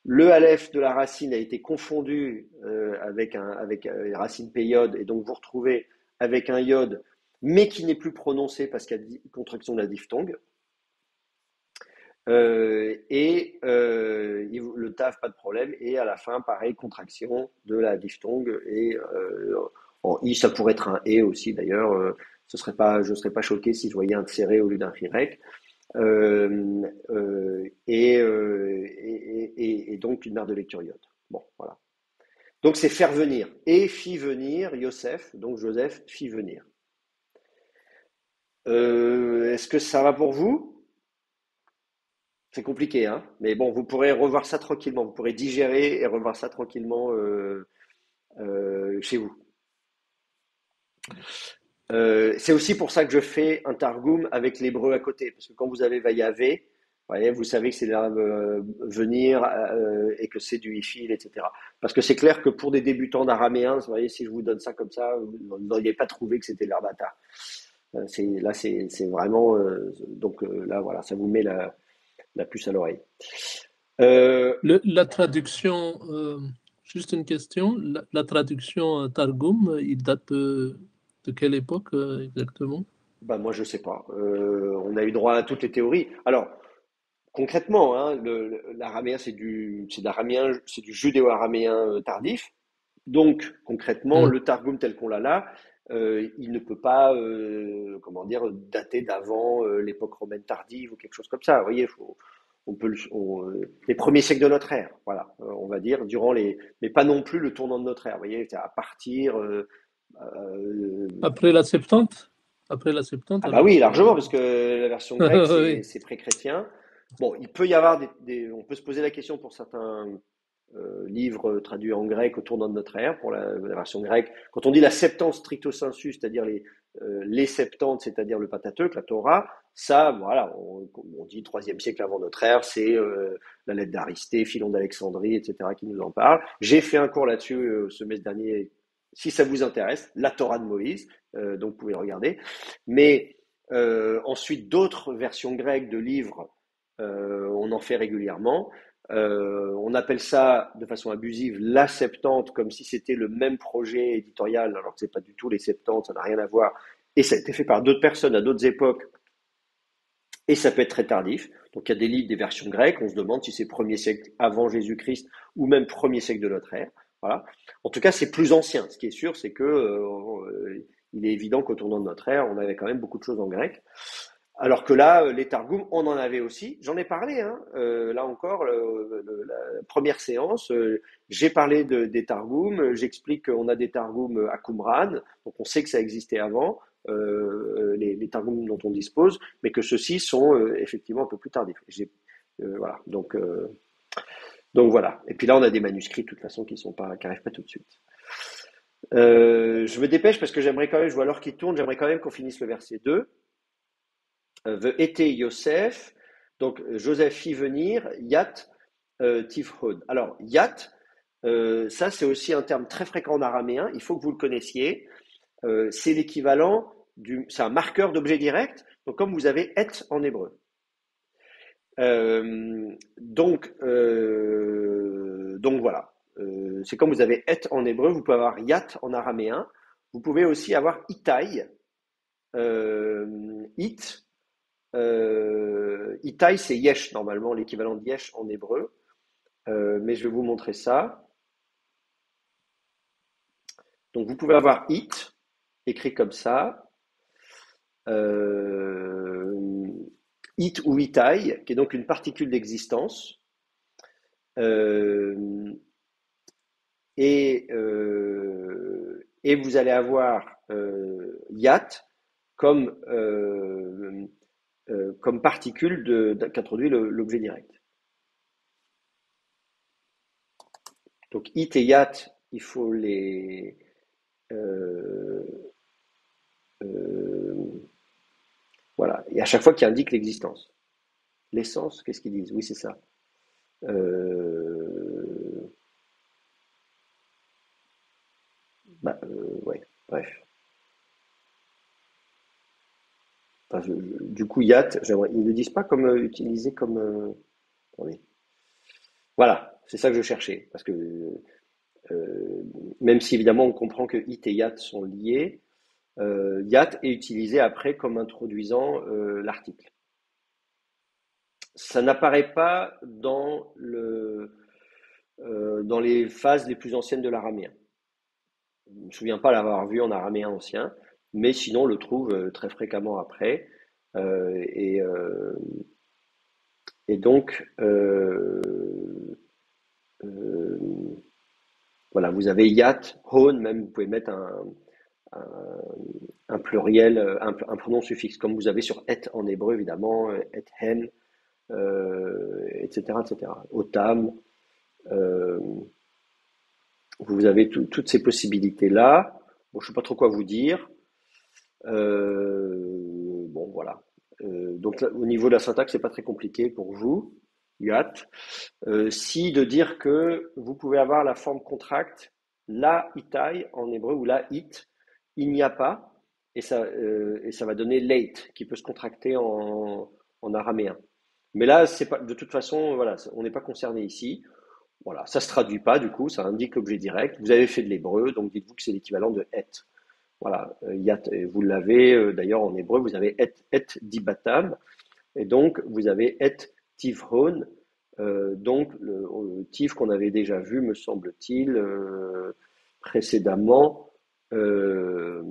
Le aleph de la racine a été confondu avec une racine période, et donc vous retrouvez avec un iode, mais qui n'est plus prononcé parce qu'il y a contraction de la diphtongue. Le taf, pas de problème. Et à la fin, pareil, contraction de la diphtongue. Et en i, ça pourrait être un et aussi d'ailleurs. Je ne serais pas choqué si je voyais un serré au lieu d'un rirek. Et donc une aire de lecture iode. Bon, voilà. Donc c'est faire venir. Et fit venir Yosef, donc Joseph fit venir. Est-ce que ça va pour vous? C'est compliqué, hein? Mais bon, vous pourrez revoir ça tranquillement. Vous pourrez digérer et revoir ça tranquillement chez vous. C'est aussi pour ça que je fais un targum avec l'hébreu à côté. Parce que quand vous avez Vayavé, vous savez que c'est là venir et que c'est du ifil, etc. Parce que c'est clair que pour des débutants d'araméen, vous voyez, si je vous donne ça comme ça, vous n'auriez pas trouvé que c'était l'herbe ata. Là, c'est vraiment. Donc là, voilà, ça vous met la puce à l'oreille. La traduction, juste une question, la traduction Targum, il date de quelle époque exactement? Moi, je sais pas. On a eu droit à toutes les théories. Alors, concrètement, hein, l'araméen, c'est du judéo-araméen tardif. Donc, concrètement, le Targum tel qu'on l'a là, il ne peut pas, dater d'avant l'époque romaine tardive ou quelque chose comme ça. Vous voyez, les premiers siècles de notre ère, voilà, on va dire, mais pas non plus le tournant de notre ère. Vous voyez, c'est à partir. Après la Septante? Après la Septante, Ah bah oui, largement, parce que la version grecque, oui. c'est pré-chrétien. Bon, il peut y avoir on peut se poser la question pour certains livres traduits en grec au tournant de notre ère, pour la version grecque. Quand on dit la Septante stricto sensu, c'est-à-dire les Septantes, c'est-à-dire le Pentateuque, la Torah, ça, voilà, on dit 3e siècle avant notre ère, c'est la lettre d'Aristée, Philon d'Alexandrie, etc., qui nous en parle. J'ai fait un cours là-dessus ce semestre dernier, si ça vous intéresse, la Torah de Moïse, donc vous pouvez le regarder. Mais ensuite, d'autres versions grecques de livres, on en fait régulièrement. On appelle ça de façon abusive la Septante, comme si c'était le même projet éditorial, alors que c'est pas du tout les Septantes, ça n'a rien à voir. Et ça a été fait par d'autres personnes à d'autres époques, et ça peut être très tardif. Donc il y a des livres, des versions grecques, on se demande si c'est 1er siècle avant Jésus-Christ ou même 1er siècle de notre ère. Voilà. En tout cas, c'est plus ancien. Ce qui est sûr, c'est que il est évident qu'au tournant de notre ère, on avait quand même beaucoup de choses en grec. Alors que là, les Targums, on en avait aussi. J'en ai parlé, hein. Là encore, la première séance, j'ai parlé des Targums. J'explique qu'on a des Targums à Qumran, donc on sait que ça existait avant, les Targums dont on dispose, mais que ceux-ci sont effectivement un peu plus tardifs. Voilà. Donc voilà. Et puis là, on a des manuscrits de toute façon qui n'arrivent pas tout de suite. Je me dépêche parce que j'aimerais quand même, je vois l'heure qui tourne, j'aimerais quand même qu'on finisse le verset 2. Été Yosef, donc Joseph fit venir, Yat Tifhod. Alors, Yat, ça c'est aussi un terme très fréquent en araméen, il faut que vous le connaissiez. C'est l'équivalent c'est un marqueur d'objet direct, donc comme vous avez et en hébreu. Donc voilà, c'est comme vous avez et en hébreu, vous pouvez avoir Yat en araméen, vous pouvez aussi avoir Itai, It. Itai, c'est yesh, normalement, l'équivalent de yesh en hébreu. Mais je vais vous montrer ça. Donc, vous pouvez avoir it, écrit comme ça. It ou itai, qui est donc une particule d'existence. Et vous allez avoir yat comme particule qu'introduit l'objet direct. Donc it et yat, il faut les euh, euh, voilà. Et à chaque fois qu'il indique l'existence. L'essence, qu'est-ce qu'ils disent? Oui, c'est ça. Euh, ouais, bref. Enfin, du coup, yat, ils ne le disent pas comme utilisé comme. Attendez. Voilà, c'est ça que je cherchais. Parce que même si évidemment on comprend que it et yat sont liés, yat est utilisé après comme introduisant l'article. Ça n'apparaît pas dans les phases les plus anciennes de l'araméen. Je ne me souviens pas l'avoir vu en araméen ancien, mais sinon on le trouve très fréquemment après. Euh, et, euh, et donc, euh, voilà, vous avez yat, hon, même vous pouvez mettre un, un pluriel, un pronom suffixe, comme vous avez sur et en hébreu évidemment, et hen, etc., etc. Otam, euh, vous avez toutes ces possibilités-là. Bon, je ne sais pas trop quoi vous dire. Bon, voilà. Donc, là, au niveau de la syntaxe, c'est pas très compliqué pour vous, yat. Si de dire que vous pouvez avoir la forme contracte, la itai en hébreu ou la it, il n'y a pas, et ça va donner late, qui peut se contracter en araméen. Mais là, c'est pas, de toute façon, voilà, on n'est pas concerné ici. Voilà, ça se traduit pas, du coup, ça indique l'objet direct. Vous avez fait de l'hébreu, donc dites-vous que c'est l'équivalent de et. Voilà, yat, vous l'avez d'ailleurs en hébreu, vous avez et dibatam, et donc vous avez et tivron, donc le tiv qu'on avait déjà vu, me semble-t-il, précédemment euh,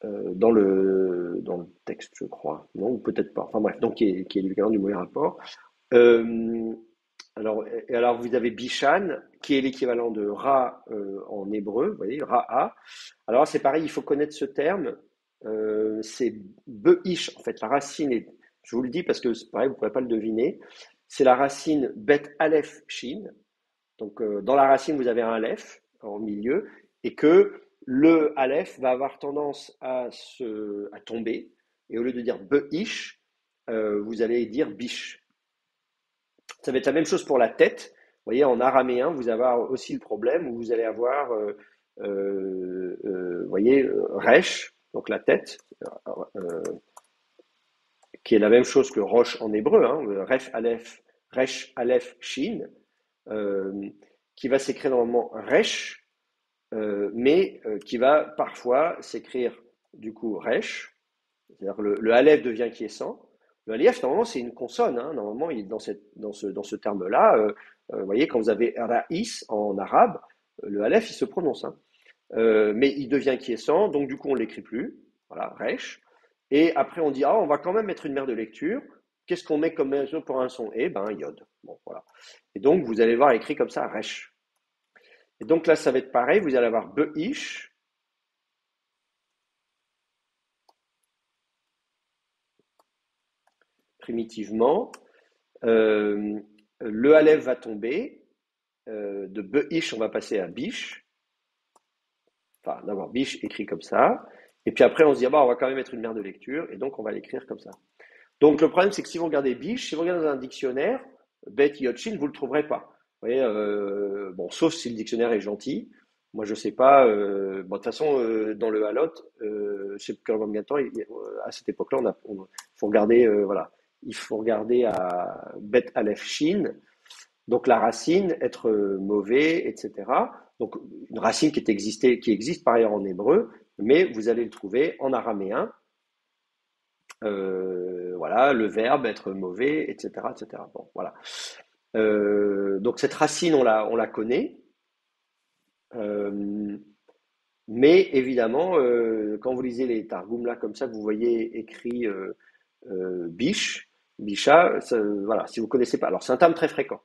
dans le texte, je crois. Non, ou peut-être pas. Enfin bref, donc qui est l'équivalent du mauvais rapport. Euh, alors, vous avez Bishan, qui est l'équivalent de Ra en hébreu, vous voyez, Ra'a. Alors, c'est pareil, il faut connaître ce terme. C'est Be'ish, en fait, la racine est, je vous le dis parce que c'est pareil, vous ne pourrez pas le deviner. C'est la racine Bet Aleph Shin. Donc, dans la racine, vous avez un Aleph en milieu, et que le Aleph va avoir tendance à tomber. Et au lieu de dire Be'ish, vous allez dire Bish. Ça va être la même chose pour la tête. Vous voyez, en araméen, vous allez avoir aussi le problème où vous allez avoir, vous voyez, resh, donc la tête, euh, qui est la même chose que roche en hébreu, hein, ref aleph, resh aleph shin, euh, qui va s'écrire normalement resh, mais qui va parfois s'écrire du coup resh, c'est-à-dire que le aleph devient quiescent. Le aleph, normalement, c'est une consonne. Hein. Normalement, il est dans ce terme-là. Vous voyez, quand vous avez raïs en arabe, le aleph, il se prononce. Hein. Mais il devient quiescent, donc du coup, on ne l'écrit plus. Voilà, resh. Et après, on dit, ah, on va quand même mettre une mère de lecture. Qu'est-ce qu'on met comme mesure pour un son? Eh ben, yod. Bon, voilà. Et donc, vous allez voir écrit comme ça, resh. Et donc là, ça va être pareil. Vous allez avoir beish. Primitivement. Le Aleph va tomber. De Beish, on va passer à Bish. Enfin, d'abord Bish écrit comme ça. Et puis après, on se dit, ah, bah, on va quand même mettre une mère de lecture. Et donc, on va l'écrire comme ça. Donc, le problème, c'est que si vous regardez Bish, si vous regardez dans un dictionnaire, Bet Yotchin, vous ne le trouverez pas. Vous voyez, bon, sauf si le dictionnaire est gentil. Moi, je sais pas. Bon, de toute façon, dans le Halot, je sais plus combien de temps, à cette époque-là, faut regarder, voilà. Il faut regarder à Bet Aleph Shin, donc la racine, être mauvais, etc. Donc une racine qui existe par ailleurs en hébreu, mais vous allez le trouver en araméen. Voilà, le verbe être mauvais, etc., etc. Bon, voilà. Donc cette racine, on la connaît. Mais évidemment, quand vous lisez les Targums là comme ça, vous voyez écrit biche, bicha, voilà, si vous ne connaissez pas. Alors c'est un terme très fréquent.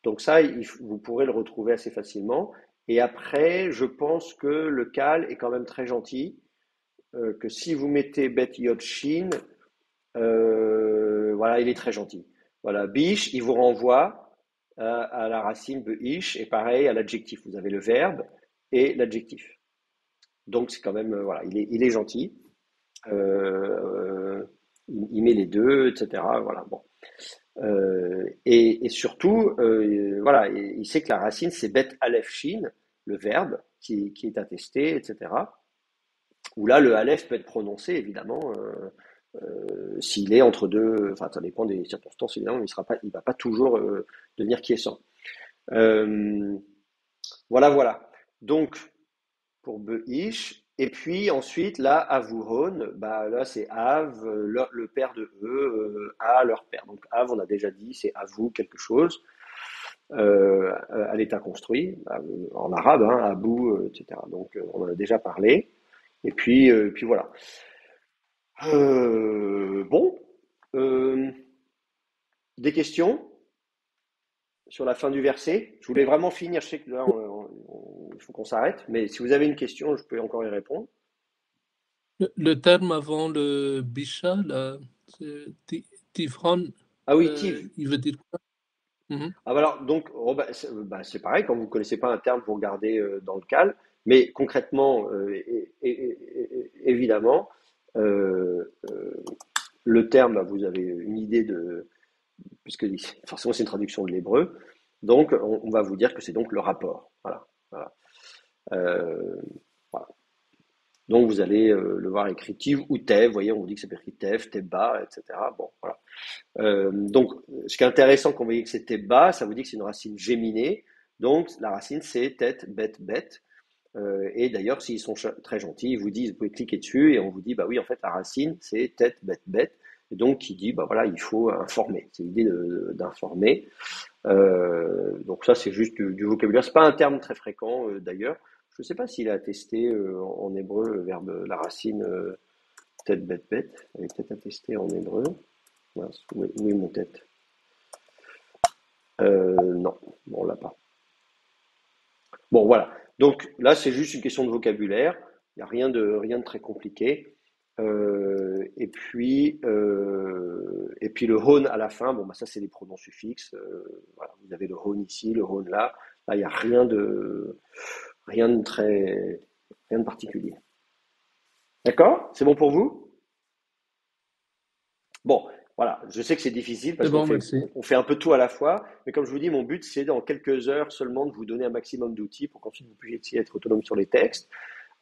Donc ça, vous pourrez le retrouver assez facilement. Et après, je pense que le cal est quand même très gentil, que si vous mettez Bet Yod Shin, voilà, il est très gentil. Voilà, biche, il vous renvoie à la racine be'ish, et pareil à l'adjectif. Vous avez le verbe et l'adjectif. Donc c'est quand même, voilà, il est gentil. Il met les deux, etc. Voilà, bon. Et surtout, voilà, il sait que la racine, c'est bet aleph shin, le verbe qui est attesté, etc. Où là, le aleph peut être prononcé, évidemment, s'il est entre deux, enfin, ça dépend des circonstances, évidemment, il va pas toujours devenir quiescent. Voilà. Donc, pour Be'ish. Et puis ensuite, là, Avuron, bah, là, c'est Av, le père de eux, à leur père. Donc, Av, on a déjà dit, c'est Avu quelque chose, à l'état construit, en arabe, hein, Abu, etc. Donc, on en a déjà parlé. Et puis voilà. Bon, des questions sur la fin du verset? Je voulais vraiment finir, je sais que là, il faut qu'on s'arrête, mais si vous avez une question, je peux encore y répondre. Le terme avant le Bisha, là, c'est Tifran, Ah oui, Tiv. il veut dire quoi? Mhm. Ah, bah alors, donc, c'est pareil, quand vous ne connaissez pas un terme, vous regardez dans le cal, mais concrètement, évidemment, euh, euh, le terme, vous avez une idée puisque forcément c'est une traduction de l'hébreu, donc on va vous dire que c'est donc le rapport. Voilà. Euh, voilà. Donc vous allez le voir écrit Tiv ou Tev, vous voyez, on dit que c'est écrit Tev, Teba, etc. Bon, voilà. Donc, ce qui est intéressant quand vous voyez que c'est Teba, ça vous dit que c'est une racine géminée. Donc, la racine, c'est tête, bête, bête. Et d'ailleurs, s'ils sont très gentils, ils vous disent, vous pouvez cliquer dessus et on vous dit, bah oui, en fait, la racine, c'est tête, bête, bête. Et donc, qui dit, bah voilà, il faut informer. C'est l'idée d'informer. Donc ça, c'est juste du vocabulaire. C'est pas un terme très fréquent, d'ailleurs. Je ne sais pas s'il a attesté en hébreu le verbe, la racine tête, bête, bête. Elle est peut-être attestée en hébreu. Mince, où est mon tête? Non, bon, on l'a pas. Bon, voilà. Donc là, c'est juste une question de vocabulaire. Il n'y a rien de très compliqué. Et puis le hon à la fin, bon, bah, ça, c'est les pronoms suffixes. Voilà, vous avez le hon ici, le hon là. Là, il n'y a rien de particulier. D'accord? C'est bon pour vous? Bon, voilà, je sais que c'est difficile parce C'est bon, merci. on fait un peu tout à la fois, mais comme je vous dis, mon but, c'est dans quelques heures seulement de vous donner un maximum d'outils pour qu'ensuite vous puissiez être autonome sur les textes.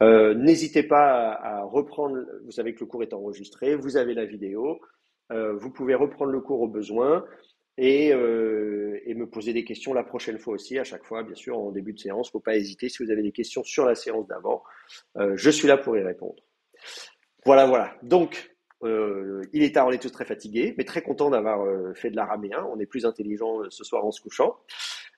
N'hésitez pas à reprendre, vous savez que le cours est enregistré, vous avez la vidéo, vous pouvez reprendre le cours au besoin et me poser des questions la prochaine fois aussi, à chaque fois, bien sûr, en début de séance. Il ne faut pas hésiter, si vous avez des questions sur la séance d'avant, je suis là pour y répondre. Voilà. Donc, il est tard, on est tous très fatigués, mais très contents d'avoir fait de l'araméen. On est plus intelligents ce soir en se couchant.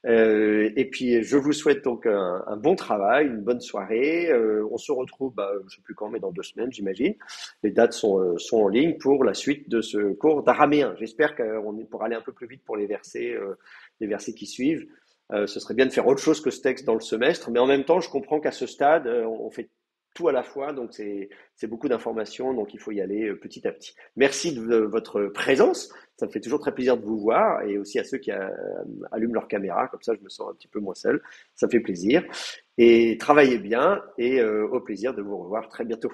Et puis, je vous souhaite donc un bon travail, une bonne soirée. On se retrouve, je ne sais plus quand, mais dans 2 semaines, j'imagine. Les dates sont en ligne pour la suite de ce cours d'araméen. J'espère qu'on pourra aller un peu plus vite pour les versets qui suivent. Ce serait bien de faire autre chose que ce texte dans le semestre, mais en même temps, je comprends qu'à ce stade, on fait tout à la fois, donc c'est beaucoup d'informations, donc il faut y aller petit à petit. Merci de votre présence, ça me fait toujours très plaisir de vous voir, et aussi à ceux qui allument leur caméra, comme ça je me sens un petit peu moins seul, ça me fait plaisir. Et travaillez bien, et au plaisir de vous revoir très bientôt.